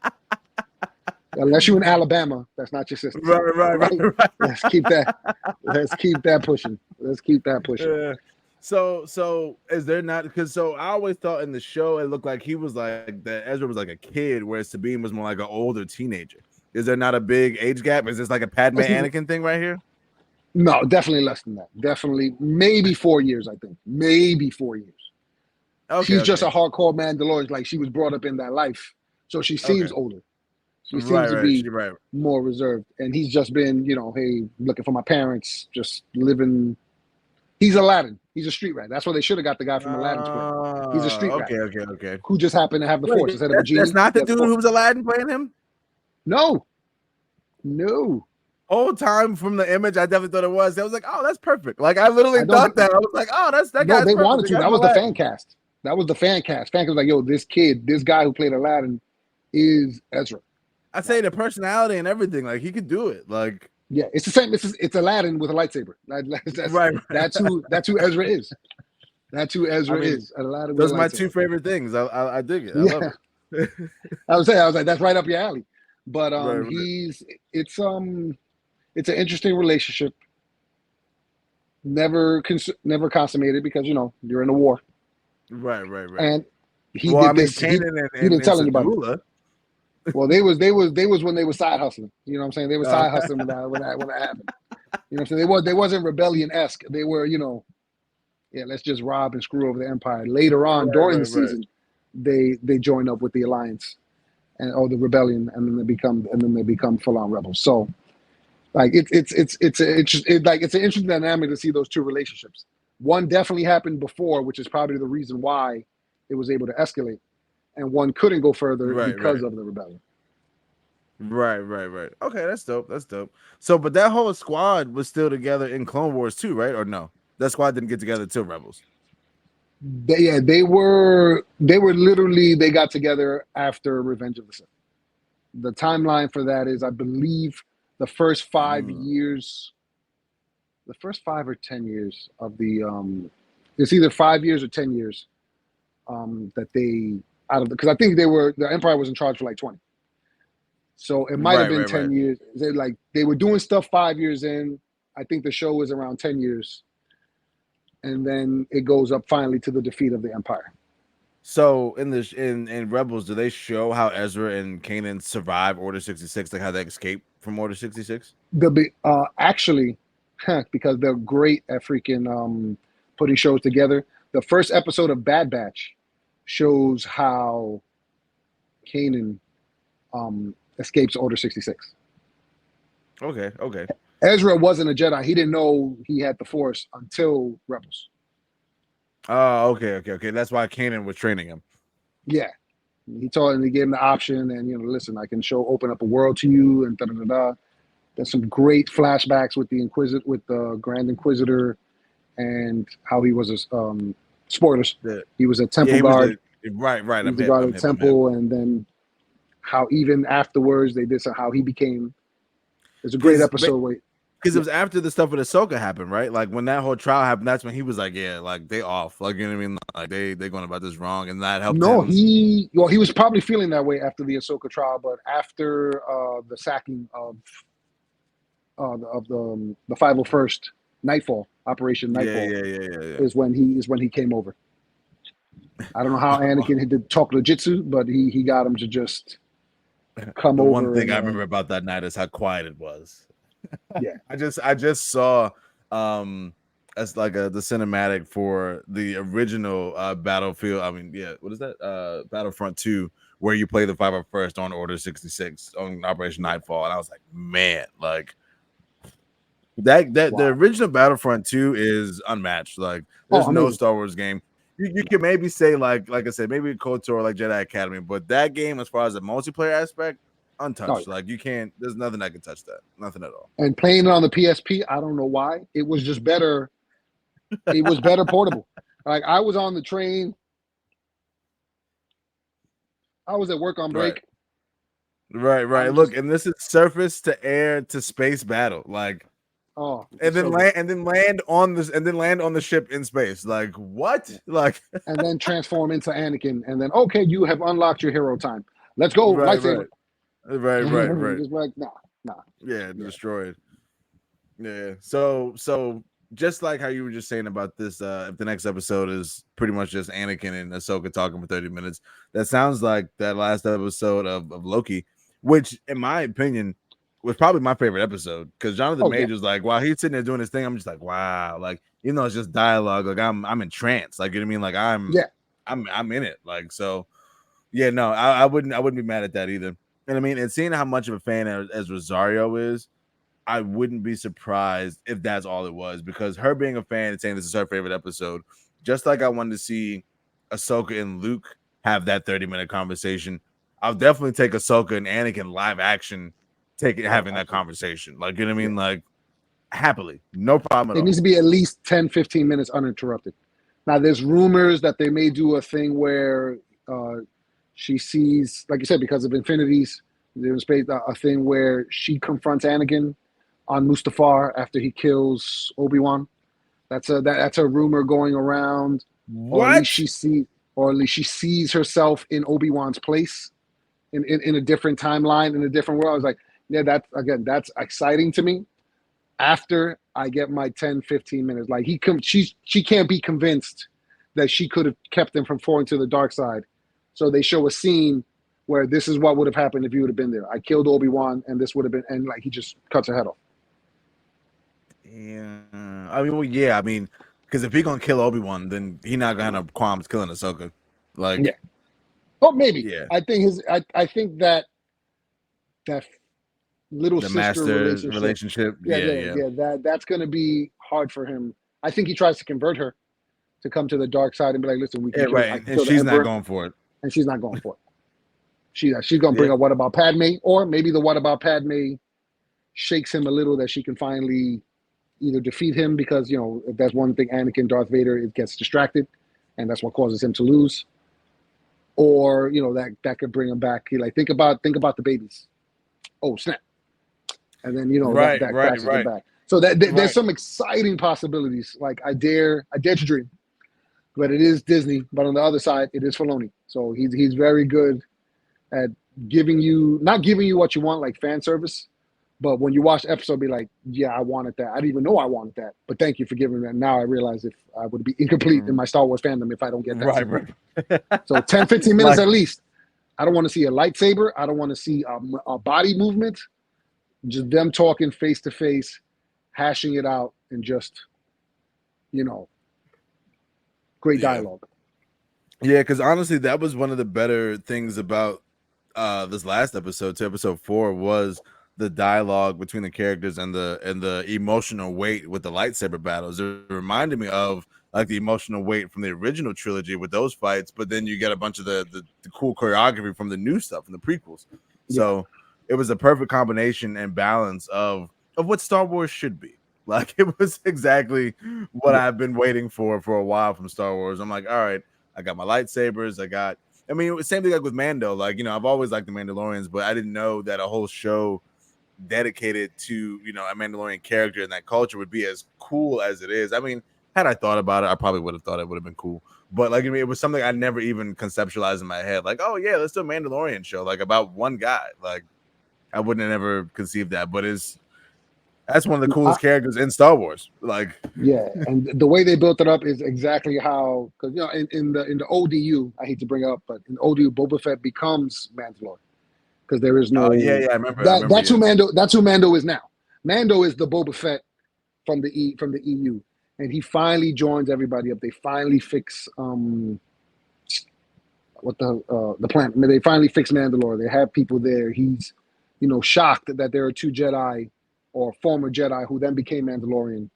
Unless you're in Alabama, that's not your sister. Right, Right? right. Let's keep that. Let's keep that pushing. Let's keep that pushing. So is there not, because so I always thought in the show it looked like he was like that Ezra was like a kid, whereas Sabine was more like an older teenager. Is there not a big age gap? Is this like a Padme Anakin thing right here? No, definitely less than that. Definitely, maybe 4 years. I think maybe 4 years. Okay, She's just a okay, hardcore Mandalorian. Like she was brought up in that life, so she seems okay. older. She seems Right, to right. be She right. more reserved, and he's just been, hey, looking for my parents, just living. He's Aladdin. He's a street rat. That's why they should have got the guy from Aladdin's play. He's a street rat Okay. who just happened to have the Wait, force instead of a that's genie. not He the has the dude force. who was Aladdin playing him? No, no. Whole time from the image, I definitely thought it was. I was like, oh, that's perfect. Like I literally I don't. thought that. I was like, oh, that No, guy's they perfect. wanted The to. guy's That was the fan Aladdin. cast. That was the fan cast. Fan cast was like, yo, this guy who played Aladdin is Ezra. I say the personality and everything, like he could do it. Like, Yeah, it's the same. It's Aladdin with a lightsaber. right. That's who Ezra is. That's who Ezra I mean, is. Aladdin with those a are my lightsaber. two favorite things. I dig it. I Yeah, love it. I was like, that's right up your alley. But Right. it's an interesting relationship. Never consummated because you're in a war, Right. and he Well, I did mean, this. Kanan He didn't and tell anybody. Sadula. Well, they was when they were side hustling. You know what I'm saying? They were Oh. side hustling when that happened. You know what I'm saying? They wasn't rebellion-esque. They were, yeah, let's just rob and screw over the empire. Later on, during the Right. season, they join up with the alliance or the rebellion, and then they become full-on rebels. So, like, it's an interesting dynamic to see those two relationships. One definitely happened before, which is probably the reason why it was able to escalate, and one couldn't go further because of the rebellion. Right. Okay, that's dope. So, but that whole squad was still together in Clone Wars too, right? Or no? That squad didn't get together till Rebels. They were literally, they got together after Revenge of the Sith. The timeline for that is, I believe, the first 5 years, the first 5 or 10 years of the it's either 5 years or 10 years that they because I think the Empire was in charge for like 20. So it might have been 10 years. They were doing stuff 5 years in. I think the show was around 10 years. And then it goes up finally to the defeat of the Empire. So in Rebels, do they show how Ezra and Kanan survive Order 66, like how they escape from Order 66? Actually, because they're great at freaking putting shows together. The first episode of Bad Batch shows how Kanan escapes Order 66. Okay. Ezra wasn't a Jedi. He didn't know he had the Force until Rebels. Oh, okay. That's why Kanan was training him. Yeah. He told him, he gave him the option, and listen, I can open up a world to you, and da-da-da-da. There's some great flashbacks with the Grand Inquisitor, and how he was a spoilers. He was a temple guard. Right. He was the guard of the temple, and then how even afterwards they did how he became. There's a great episode because it was after the stuff with Ahsoka happened, right? Like when that whole trial happened, that's when he was like, yeah, like they off, like, you know what I mean? Like they going about this wrong, and that helped. No, he was probably feeling that way after the Ahsoka trial, but after the sacking of the 501st Nightfall Operation Nightfall is when he came over. I don't know how Anakin did talk lojitsu, but he got him to just come over. One thing I remember about that night is how quiet it was. Yeah, I just saw as like the cinematic for the original Battlefield. I mean, yeah, what is that? Battlefront 2, where you play the 501st on Order 66 on Operation Nightfall, and I was like, man, like that wow. The original Battlefront 2 is unmatched. Like, there's no Star Wars game you can maybe say like I said, maybe KOTOR or like Jedi Academy, but that game, as far as the multiplayer aspect, Oh, untouched. yeah. Like you can't. There's nothing that can touch that. Nothing at all. And playing it on the PSP, I don't know why. It was just better. It was better portable. Like I was on the train. I was at work on break. Right. I'm Look, just and this is surface to air to space battle. Like oh, and then so land good. and then land on this and then land on the ship in space. Like what? Yeah. Like And then transform into Anakin, and then okay, you have unlocked your hero time. Let's go, lightsaber. right. Just like nah. Yeah, Yeah. destroyed. Yeah. So just like how you were just saying about this, if the next episode is pretty much just Anakin and Ahsoka talking for 30 minutes, that sounds like that last episode of Loki, which in my opinion was probably my favorite episode because Jonathan Oh yeah. Majors, like while he's sitting there doing his thing, I'm just like, wow, like even though it's just dialogue, like I'm entranced, like you know what I mean, like I'm in it, like so. Yeah, no, I wouldn't be mad at that either. And I mean, and seeing how much of a fan as Rosario is, I wouldn't be surprised if that's all it was because her being a fan and saying this is her favorite episode, just like I wanted to see Ahsoka and Luke have that 30-minute conversation. I'll definitely take Ahsoka and Anakin live action having that conversation. Like, you know what I mean? Like, happily. No problem at It all. needs to be at least 10, 15 minutes uninterrupted. Now, there's rumors that they may do a thing where she sees, like you said, because of infinities, there's a thing where she confronts Anakin on Mustafar after he kills Obi-Wan. That's a rumor going around. What? Or at least she sees herself in Obi-Wan's place in a different timeline, in a different world. I was like, yeah, that's exciting to me. After I get my 10, 15 minutes, like she can't be convinced that she could have kept him from falling to the dark side. So they show a scene where this is what would have happened if you would have been there. I killed Obi-Wan and this would have been, and like he just cuts her head off. Yeah, I mean, well, yeah, I mean, because if he's gonna kill Obi-Wan, then he not gonna have qualms killing Ahsoka. Like, yeah, oh, maybe. Yeah, I think that little the sister master relationship. Yeah. That's gonna be hard for him. I think he tries to convert her to come to the dark side and be like, listen, we can right. And she's not going for it. And she's not going for it. She's gonna bring up what about Padme, or maybe the what about Padme shakes him a little that she can finally either defeat him because, you know, if that's one thing, Anakin, Darth Vader, it gets distracted, and that's what causes him to lose. Or, you know, that could bring him back. He like think about the babies. Oh snap! And then that crashes him back. So there's some exciting possibilities. Like I dare to dream, but it is Disney. But on the other side, it is Filoni. So he's very good at not giving you what you want, like fan service. But when you watch the episode, be like, yeah, I wanted that. I didn't even know I wanted that. But thank you for giving me that. Now I realize if I would be incomplete in my Star Wars fandom if I don't get that. Right. So 10, 15 minutes at least. I don't want to see a lightsaber. I don't want to see a body movement. Just them talking face to face, hashing it out, and just, great dialogue. Yeah, because honestly, that was one of the better things about this last episode, to episode 4, was the dialogue between the characters and the emotional weight with the lightsaber battles. It reminded me of like the emotional weight from the original trilogy with those fights, but then you get a bunch of the cool choreography from the new stuff from the prequels. So it was a perfect combination and balance of what Star Wars should be. Like it was exactly what I've been waiting for a while from Star Wars. I'm like, all right, I got my lightsabers. I mean, same thing like with Mando. Like, I've always liked the Mandalorians, but I didn't know that a whole show dedicated to, a Mandalorian character and that culture would be as cool as it is. I mean, had I thought about it, I probably would have thought it would have been cool. But like, it was something I never even conceptualized in my head. Like, oh yeah, let's do a Mandalorian show, like about one guy. Like, I wouldn't have never conceived that. But that's one of the coolest characters in Star Wars. Like, yeah, and the way they built it up is exactly how, because in the ODU, I hate to bring it up, but in ODU, Boba Fett becomes Mandalorian because there is no. I remember. That's who Mando. That's who Mando is now. Mando is the Boba Fett from the EU, and he finally joins everybody up. They finally fix the planet. They finally fix Mandalore. They have people there. He's shocked that there are 2 Jedi or former Jedi who then became Mandalorian.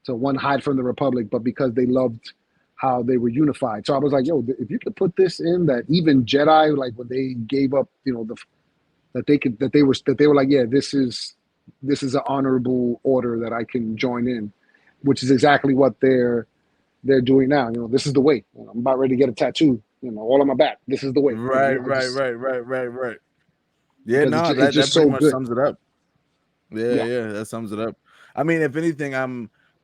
So one hide from the Republic, but because they loved how they were unified. So I was like, yo, if you could put this in that even Jedi, like when they gave up, that they were like, yeah, this is an honorable order that I can join in, which is exactly what they're doing now. This is the way. I'm about ready to get a tattoo, all on my back. This is the way. Right. Yeah, no, that just pretty so much good. sums it up. Yeah, that sums it up. I mean, if anything,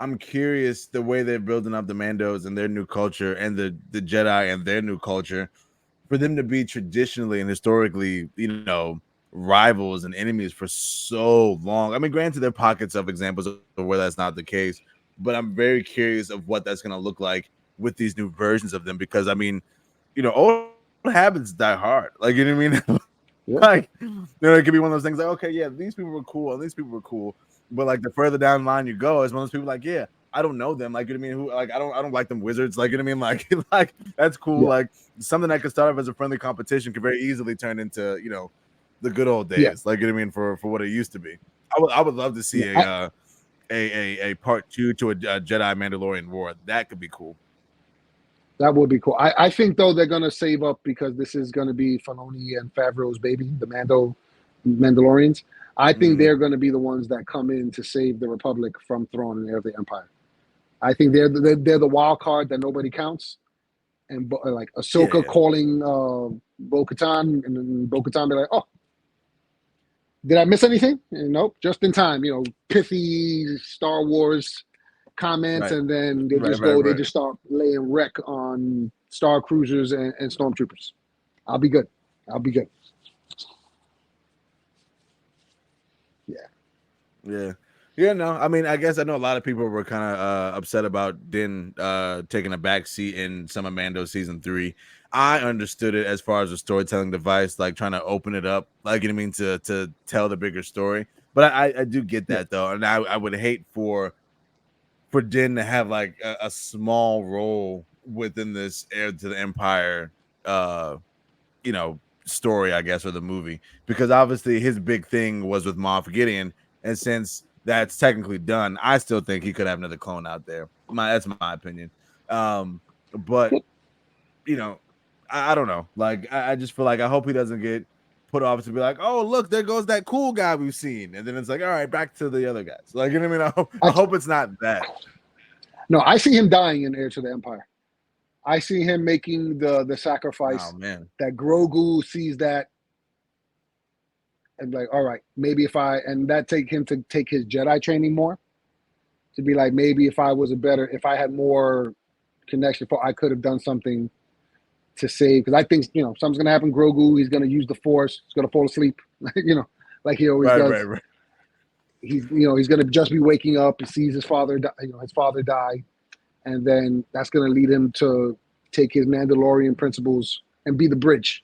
I'm curious the way they're building up the Mandos and their new culture and the Jedi and their new culture, for them to be traditionally and historically, rivals and enemies for so long. I mean, granted, there are pockets of examples of where that's not the case, but I'm very curious of what that's going to look like with these new versions of them, because I mean, old habits die hard. Like, you know what I mean? Yeah. Like, it could be one of those things like, okay, yeah, these people were cool and these people were cool, but like the further down the line you go, it's one of those people like, yeah, I don't know them. Like, you know what I mean? Who, like, I don't like them wizards. Like, you know what I mean? Like that's cool. Yeah. Like something that could start off as a friendly competition could very easily turn into, the good old days. Yeah. Like, you know what I mean? For what it used to be. I would love to see a part 2 to a Jedi Mandalorian war. That could be cool. That would be cool. I think though they're gonna save up because this is gonna be Filoni and Favreau's baby, the Mandalorians. I think they're gonna be the ones that come in to save the Republic from Throne and Heir of the Empire. I think they're the wild card that nobody counts, and like Ahsoka calling Bo-Katan, and then Bo-Katan be like, "Oh, did I miss anything?" And nope, just in time. Pithy Star Wars comments, and then they they just start laying wreck on Star Cruisers and Stormtroopers. I'll be good. Yeah, no, I mean, I guess I know a lot of people were kind of upset about Din taking a back seat in some of Mando season 3. I understood it as far as a storytelling device, like trying to open it up, like, you know what I mean, to tell the bigger story. But I do get that though, and I would hate for Din to have like a small role within this Heir to the Empire story, I guess, or the movie, because obviously his big thing was with Moff Gideon, and since that's technically done, I still think he could have another clone out there. That's my opinion. But I don't know. Like, I just feel like I hope he doesn't get put off to be like, oh, look, there goes that cool guy we've seen, and then it's like, all right, back to the other guys. Like, you know what I mean? I hope it's not that. No, I see him dying in Heir to the Empire. I see him making the sacrifice. Oh man, that Grogu sees that, and like, all right, maybe that take him to take his Jedi training more, to be like, maybe if I had more connection, I could have done something to save, because I think something's gonna happen. Grogu, he's gonna use the Force, he's gonna fall asleep, like he always does. Right. He's he's gonna just be waking up. He sees his father die, and then that's gonna lead him to take his Mandalorian principles and be the bridge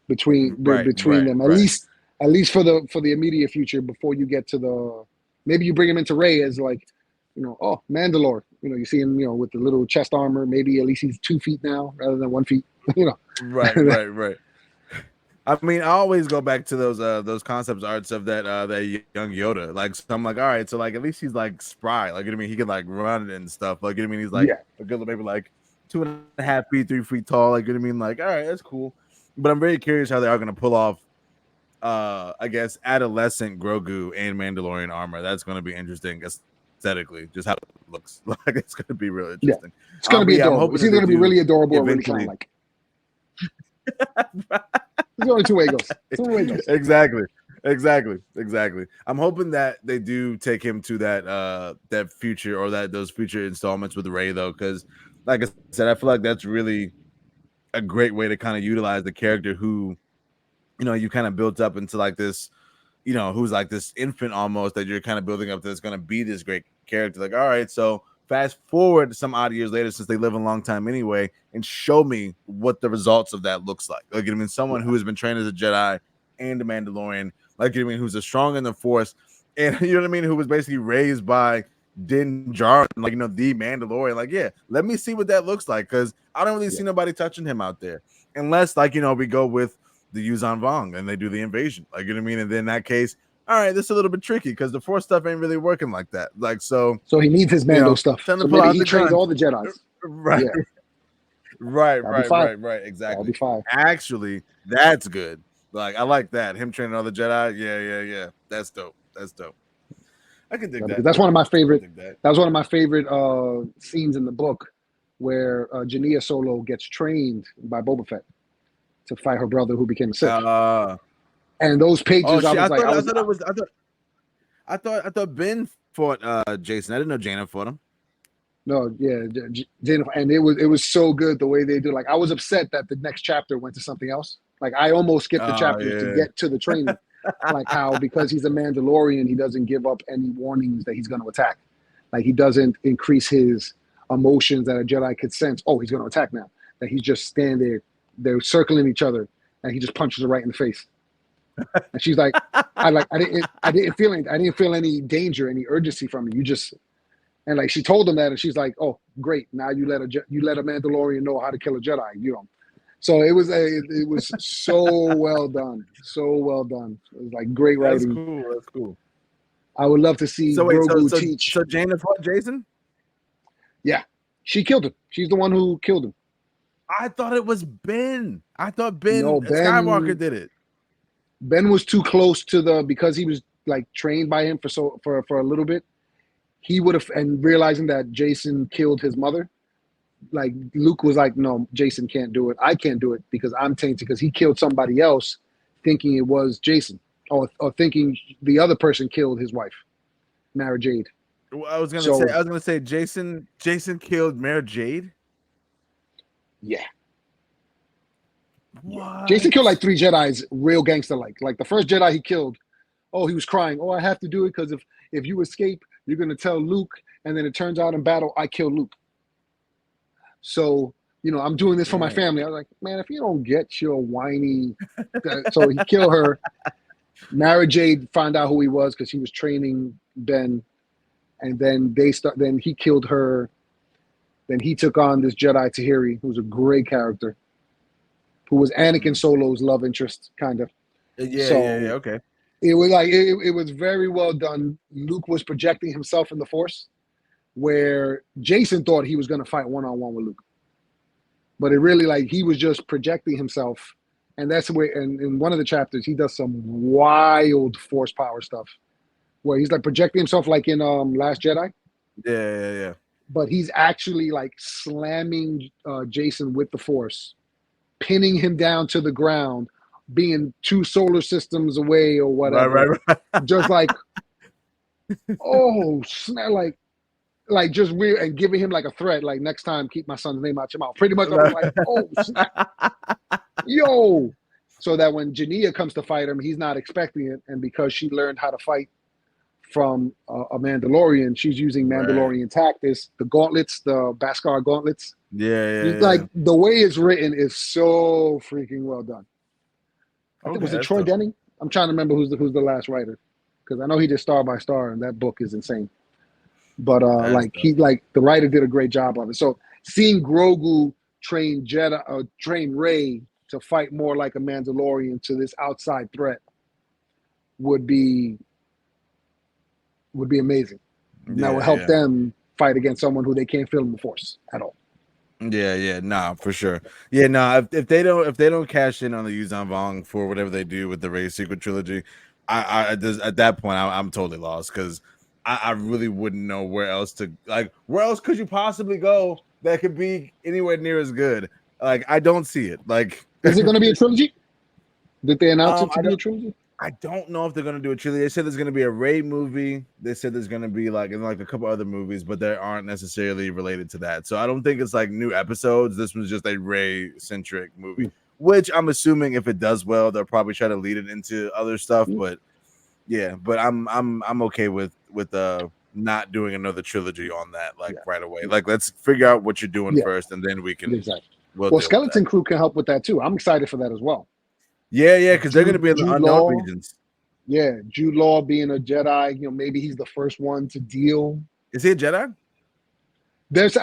between them. At least for the immediate future, before you get to maybe you bring him into Rey as like, oh, Mandalore. You see him, with the little chest armor. Maybe at least he's 2 feet now rather than 1 feet. Right. I mean, I always go back to those concept arts of that young Yoda. Like, so I'm like, all right, so like at least he's like spry. Like, you know what I mean, he can like run and stuff. Like, you know what I mean, he's like a good maybe like 2.5 feet, 3 feet tall. Like, you know what I mean, like, all right, that's cool. But I'm very curious how they are going to pull off, I guess, adolescent Grogu and Mandalorian armor. That's going to be interesting aesthetically, just how it looks. Like, it's going to be really interesting. Yeah. It's going to be adorable. It's either going to be really adorable or really childlike. There's only 2 ways it goes. Exactly. I'm hoping that they do take him to that future, or those future installments with Rey, though, because like I said, I feel like that's really a great way to kind of utilize the character who, you kind of built up into like this, who's like this infant almost, that you're kind of building up that's going to be this great character. Like, all right, so fast forward some odd years later, since they live a long time anyway, and show me what the results of that looks like. Like, I mean, someone who has been trained as a Jedi and a Mandalorian, like, I mean, who's a strong in the Force, and you know what I mean, who was basically raised by Din Djarin, like, the Mandalorian. Like, yeah, let me see what that looks like, because I don't really see nobody touching him out there, unless, like, we go with the Yuzan Vong and they do the invasion. Like, you know what I mean, and then in that case, all right, this is a little bit tricky because the Force stuff ain't really working like that. Like, so he needs his Mando stuff. So maybe he trained all the Jedis. Right. Yeah, Right, that'll be right, fire. right, right. That'll Exactly. be fire. Actually, that's good. Like, I like that. Him training other Jedi. Yeah. That's dope. That's dope. I can dig Because that. that's one of my I can favorite. dig that. That was one of my favorite scenes in the book, where Jania Solo gets trained by Boba Fett to fight her brother who became a Sith. And those pages, I shit. was like, I thought it was. I thought Ben fought Jason. I didn't know Jaina fought him. no, yeah, and it was so good the way they do. Like, I was upset that the next chapter went to something else. Like, I almost skipped the chapters to get to the training. Like, how because he's a Mandalorian, he doesn't give up any warnings that he's going to attack. Like, he doesn't increase his emotions that a Jedi could sense. Oh, he's going to attack now. That he's just stand there, they're circling each other, and he just punches her right in the face. And she's like, I didn't feel any danger, any urgency from you. You just, and like, she told him that, and she's like, oh, great, now you let a Mandalorian know how to kill a Jedi, you know. So it was so well done, so well done. It was like great writing. That's cool. That's cool. I would love to see Grogu teach. So Jaina fought Jason? Yeah, she killed him. She's the one who killed him. I thought it was Ben. I thought Ben No, Skywalker did it. Ben was too close to because he was like trained by him for a little bit. He would have, and realizing that Jason killed his mother, like Luke was like, no, Jason can't do it. I can't do it because I'm tainted because he killed somebody else thinking it was Jason or thinking the other person killed his wife, Mara Jade. I was gonna say Jason killed Mara Jade. Yeah. What? Jason killed like 3 Jedis real gangster like. Like the first Jedi he killed, he was crying. Oh, I have to do it because if you escape, you're gonna tell Luke, and then it turns out in battle I killed Luke. So, I'm doing this for my family. I was like, man, if you don't get your whiny. So he killed her. Mara Jade found out who he was because he was training Ben. And then then he killed her. Then he took on this Jedi Tahiri, who's a great character, who was Anakin Solo's love interest, kind of. Yeah, okay. It was like, it was very well done. Luke was projecting himself in the Force, where Jason thought he was going to fight one-on-one with Luke. But it really, like, he was just projecting himself. And that's where, and in one of the chapters, he does some wild Force power stuff, where he's like projecting himself like in Last Jedi. Yeah. But he's actually like slamming Jason with the Force, pinning him down to the ground, being 2 solar systems away or whatever. Right. Just like, oh, snap, like just weird, and giving him like a threat, like, next time keep my son's name out your mouth. Pretty much, I was like, oh, snap. Yo. So that when Jania comes to fight him, he's not expecting it. And because she learned how to fight from a Mandalorian, she's using Mandalorian tactics, the gauntlets, the Beskar gauntlets. Yeah. Like, the way it's written is so freaking well done. I think, was it Troy Denning? I'm trying to remember who's the last writer, because I know he did Star by Star, and that book is insane. But the writer did a great job of it. So seeing Grogu train Rey to fight more like a Mandalorian to this outside threat would be amazing. That would help them fight against someone who they can't feel in the Force at all. Yeah, nah, for sure. Yeah, nah, if they don't cash in on the Yuzhan Vong for whatever they do with the Rey Secret Trilogy, I at that point I'm totally lost, because I really wouldn't know where else could you possibly go that could be anywhere near as good. Like, I don't see it. Like, is it going to be a trilogy? Did they announce it to be a trilogy? I don't know if they're gonna do a trilogy. They said there's gonna be a Rey movie. They said there's gonna be like a couple other movies, but they aren't necessarily related to that. So I don't think it's like new episodes. This was just a Rey centric movie, which I'm assuming if it does well, they'll probably try to lead it into other stuff. But yeah, but I'm okay with not doing another trilogy on that right away. Like, let's figure out what you're doing first, and then we can. Exactly. Well, Skeleton Crew can help with that too. I'm excited for that as well. Yeah, because they're going to be in the unknown regions. Yeah, Jude Law being a Jedi, maybe he's the first one to deal. Is he a Jedi?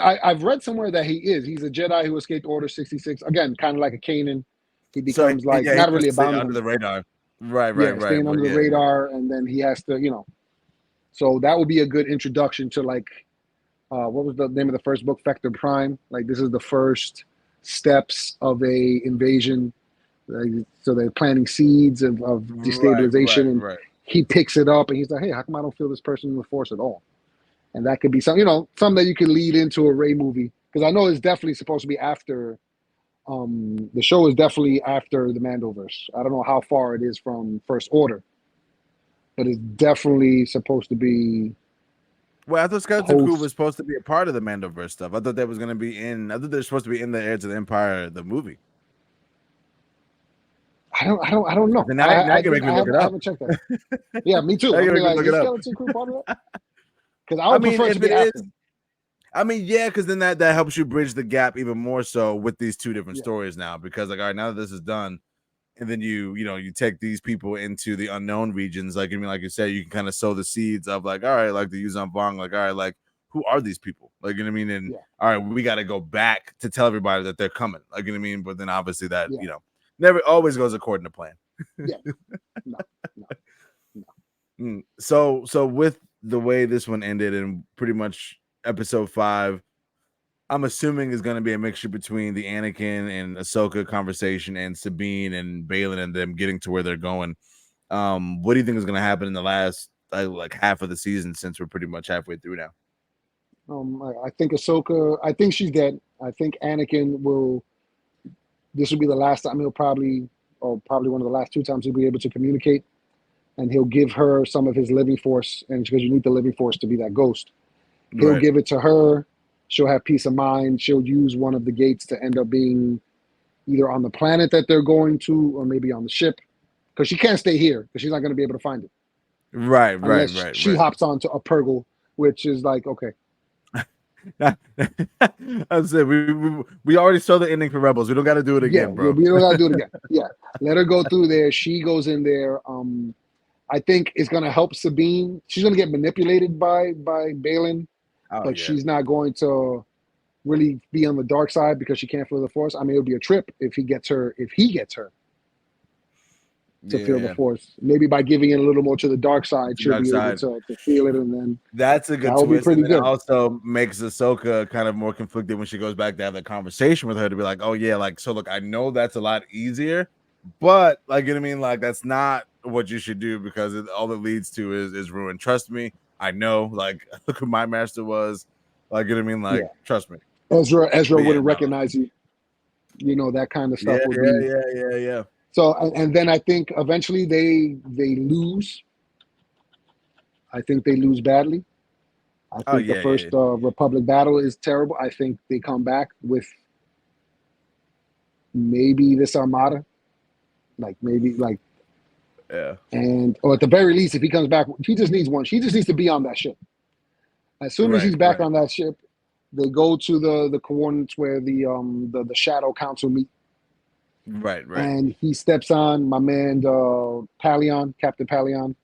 I've read somewhere that he is. He's a Jedi who escaped Order 66. Again, kind of like a Kanan. He becomes not really a bounty under the radar. Right. Staying under the radar, and then he has to, So that would be a good introduction to like what was the name of the first book? Vector Prime. Like this is the first steps of a invasion. So they're planting seeds of destabilization, and Right. he picks it up and he's like, "Hey, how come I don't feel this person in the Force at all?" And that could be something, something that you could lead into a Rey movie, because I know it's definitely supposed to be after. The show is definitely after the Mandoverse. I don't know how far it is from First Order, but it's definitely supposed to be. Well, I thought Skeleton Crew was supposed to be a part of the Mandoverse stuff. I thought that was going to be in. I thought they're supposed to be in the Heirs of the Empire, the movie. I don't know. Now you can make me look it up. I haven't checked that. Yeah, me too. I'm like, is Skeleton Crew part of that? Because I would prefer to be after. I mean, yeah, because then that helps you bridge the gap even more so with these two different stories now. Because like, all right, now that this is done, and then you take these people into the unknown regions, like like you said, you can kind of sow the seeds of like, all right, like the Yuzan Vong, like, all right, like who are these people? Like, you know what I mean? And all right, we got to go back to tell everybody that they're coming. Like, you know what I mean? But then obviously that never always goes according to plan. No. So with the way this one ended and pretty much episode 5, I'm assuming is going to be a mixture between the Anakin and Ahsoka conversation and Sabine and Baylan and them getting to where they're going. What do you think is going to happen in the last like half of the season, since we're pretty much halfway through now? I think Ahsoka, I think she's dead. I think Anakin this will be the last time probably one of the last 2 times he'll be able to communicate, and he'll give her some of his living force, and because you need the living force to be that ghost. He'll give it to her. She'll have peace of mind. She'll use one of the gates to end up being either on the planet that they're going to, or maybe on the ship, because she can't stay here because she's not going to be able to find it. Right. She hops onto a Purgle, which is like, okay. I said we already saw the ending for Rebels. We don't got to do it again, bro. We don't got to do it again. Yeah, let her go through there. She goes in there. I think it's going to help Sabine. She's going to get manipulated by Baylan. But she's not going to really be on the dark side because she can't feel the Force. I mean, it'll be a trip if he gets her to feel the Force. Maybe by giving it a little more to the dark side, she'll be able to feel it, and then that's a good twist. Be pretty and good. It also makes Ahsoka kind of more conflicted when she goes back to have that conversation with her, to be like, oh yeah, like, so look, I know that's a lot easier, but like, you know what I mean, like that's not what you should do, because all it leads to is ruin. Trust me. I know, like, look who my master was. Like, you know what I mean? Like, trust me. Ezra wouldn't recognize you. That kind of stuff. Yeah. So, and then I think eventually they lose. I think they lose badly. I think the first Republic battle is terrible. I think they come back with maybe this Armada. And or at the very least, if he comes back, he just needs one. He just needs to be on that ship. As soon as he's back on that ship, they go to the coordinates where the Shadow Council meet. Right. And he steps on my man Palion, Captain Palion,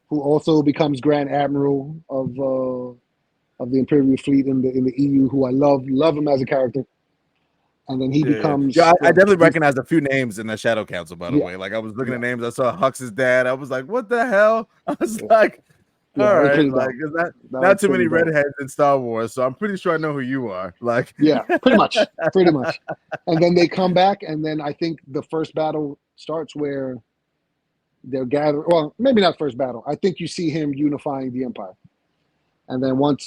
who also becomes Grand Admiral of the Imperial Fleet in the EU. Who I love him as a character. And then he becomes. Yeah, I definitely recognize a few names in the Shadow Council, by the way. Like, I was looking at names, I saw Hux's dad. I was like, what the hell? I was like, all right, like, is not too many redheads in Star Wars, so I'm pretty sure I know who you are. Like, yeah, pretty much. And then they come back, and then I think the first battle starts where they're gathering. Well, maybe not first battle. I think you see him unifying the Empire. And then once,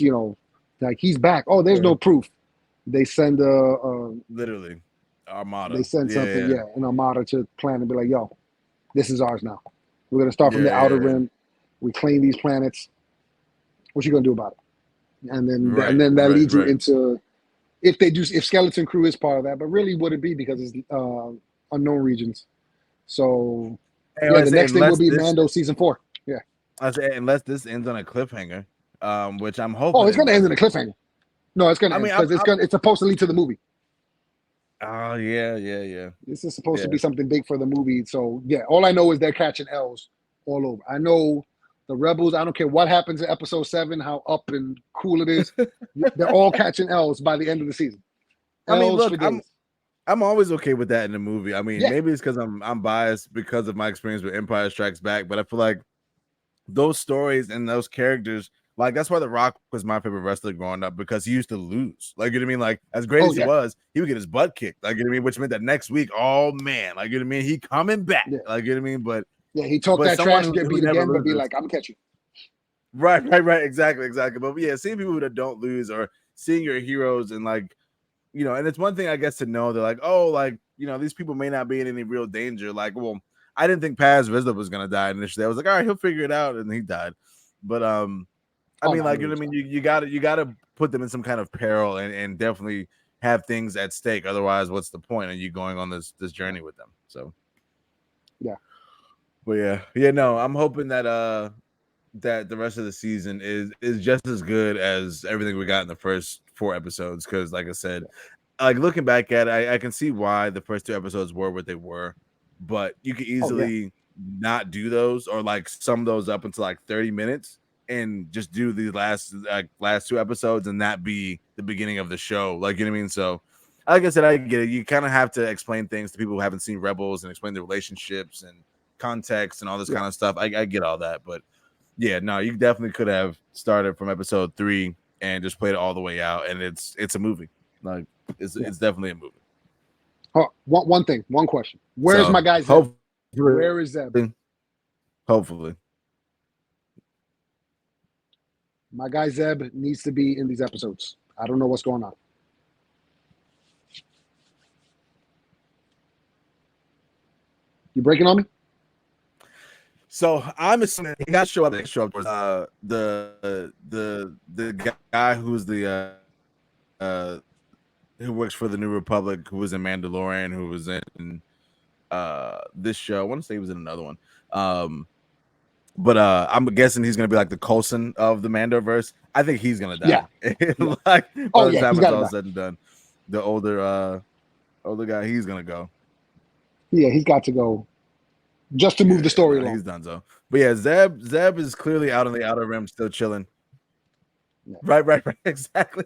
like he's back. Oh, there's no proof. They send literally Armada. They send something, an Armada to plan and be like, yo, this is ours now. We're gonna start from the outer rim. We claim these planets. What you gonna do about it? And then that leads you into if Skeleton Crew is part of that, but really would it be, because it's unknown regions. So the next thing will be Mando season 4. Yeah. I say, unless this ends on a cliffhanger, which I'm hoping. Oh, it's gonna end on a cliffhanger. No, it's gonna because it's supposed to lead to the movie. Oh yeah. This is supposed to be something big for the movie. So yeah, all I know is they're catching L's all over. I know the Rebels. I don't care what happens in Episode 7, how up and cool it is. They're all catching L's by the end of the season. I mean, look, I'm always okay with that in the movie. I mean, maybe it's because I'm biased because of my experience with Empire Strikes Back, but I feel like those stories and those characters, Like that's why The Rock was my favorite wrestler growing up, because he used to lose. Like, you know what I mean? Like, as great as he was, he would get his butt kicked. Like, you know what I mean? Which meant that next week, oh man, like, you know what I mean? He coming back. Yeah. Like, you know what I mean? But yeah, he talked that trash and get beat again, but be like, I'm catching. Right, exactly. But yeah, seeing people that don't lose, or seeing your heroes, and like, you know, and it's one thing I guess to know they're like, oh, like, you know, these people may not be in any real danger. Like, well, I didn't think Paz Vizsla was gonna die initially. I was like, all right, he'll figure it out, and he died. But I mean, like, you know what I mean? You gotta put them in some kind of peril, and definitely have things at stake. Otherwise, what's the point of you going on this journey with them? So yeah. But yeah, no, I'm hoping that that the rest of the season is just as good as everything we got in the first 4 episodes. Because, like I said, like looking back at it, I can see why the first 2 episodes were what they were, but you could easily not do those, or like sum those up into like 30 minutes and just do the last 2 episodes, and that be the beginning of the show. Like, you know what I mean? So, like I said, I get it. You kind of have to explain things to people who haven't seen Rebels, and explain the relationships and context and all this kind of stuff. I get all that, but yeah, no, you definitely could have started from episode 3 and just played it all the way out, and it's a movie. Like, it's definitely a movie. Oh, one question. Where's my guy Zeb? Where is Zeb? Hopefully. My guy Zeb needs to be in these episodes. I don't know what's going on. You breaking on me? So I'm assuming he got to show up. The guy who's the who works for the New Republic, who was in Mandalorian, who was in this show. I want to say he was in another one. But I'm guessing he's gonna be like the Coulson of the Mandoverse. I think he's gonna die. Yeah. Like, by the time it's all said and done, the older guy, he's gonna go. Yeah, he's got to go. Just to move the story along. He's done so. But yeah, Zeb is clearly out on the outer rim, still chilling. Yeah. Right, exactly.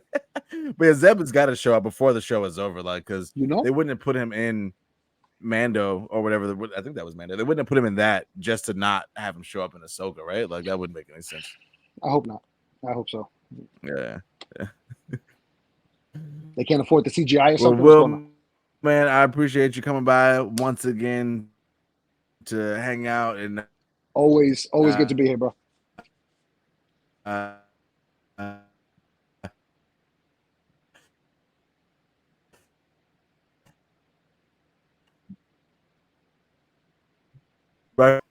But yeah, Zeb has got to show up before the show is over, like, because they wouldn't have put him in Mando or whatever. I think that was Mando. They wouldn't have put him in that just to not have him show up in Ahsoka, right? Like, that wouldn't make any sense. I hope not. I hope so. Yeah. They can't afford the CGI or something. Well, man, I appreciate you coming by once again to hang out, and always good to be here, bro. Right.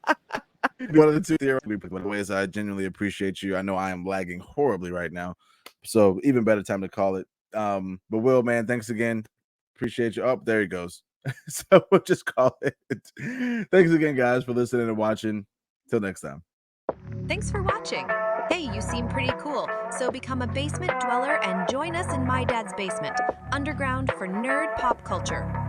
One of the 2 theories. I genuinely appreciate you. I know I am lagging horribly right now, so even better time to call it. But Will, man, thanks again. Appreciate you. Oh, there he goes. So we'll just call it. Thanks again, guys, for listening and watching. Till next time. Thanks for watching. Hey, you seem pretty cool, so become a basement dweller and join us in My Dad's Basement, underground for nerd pop culture.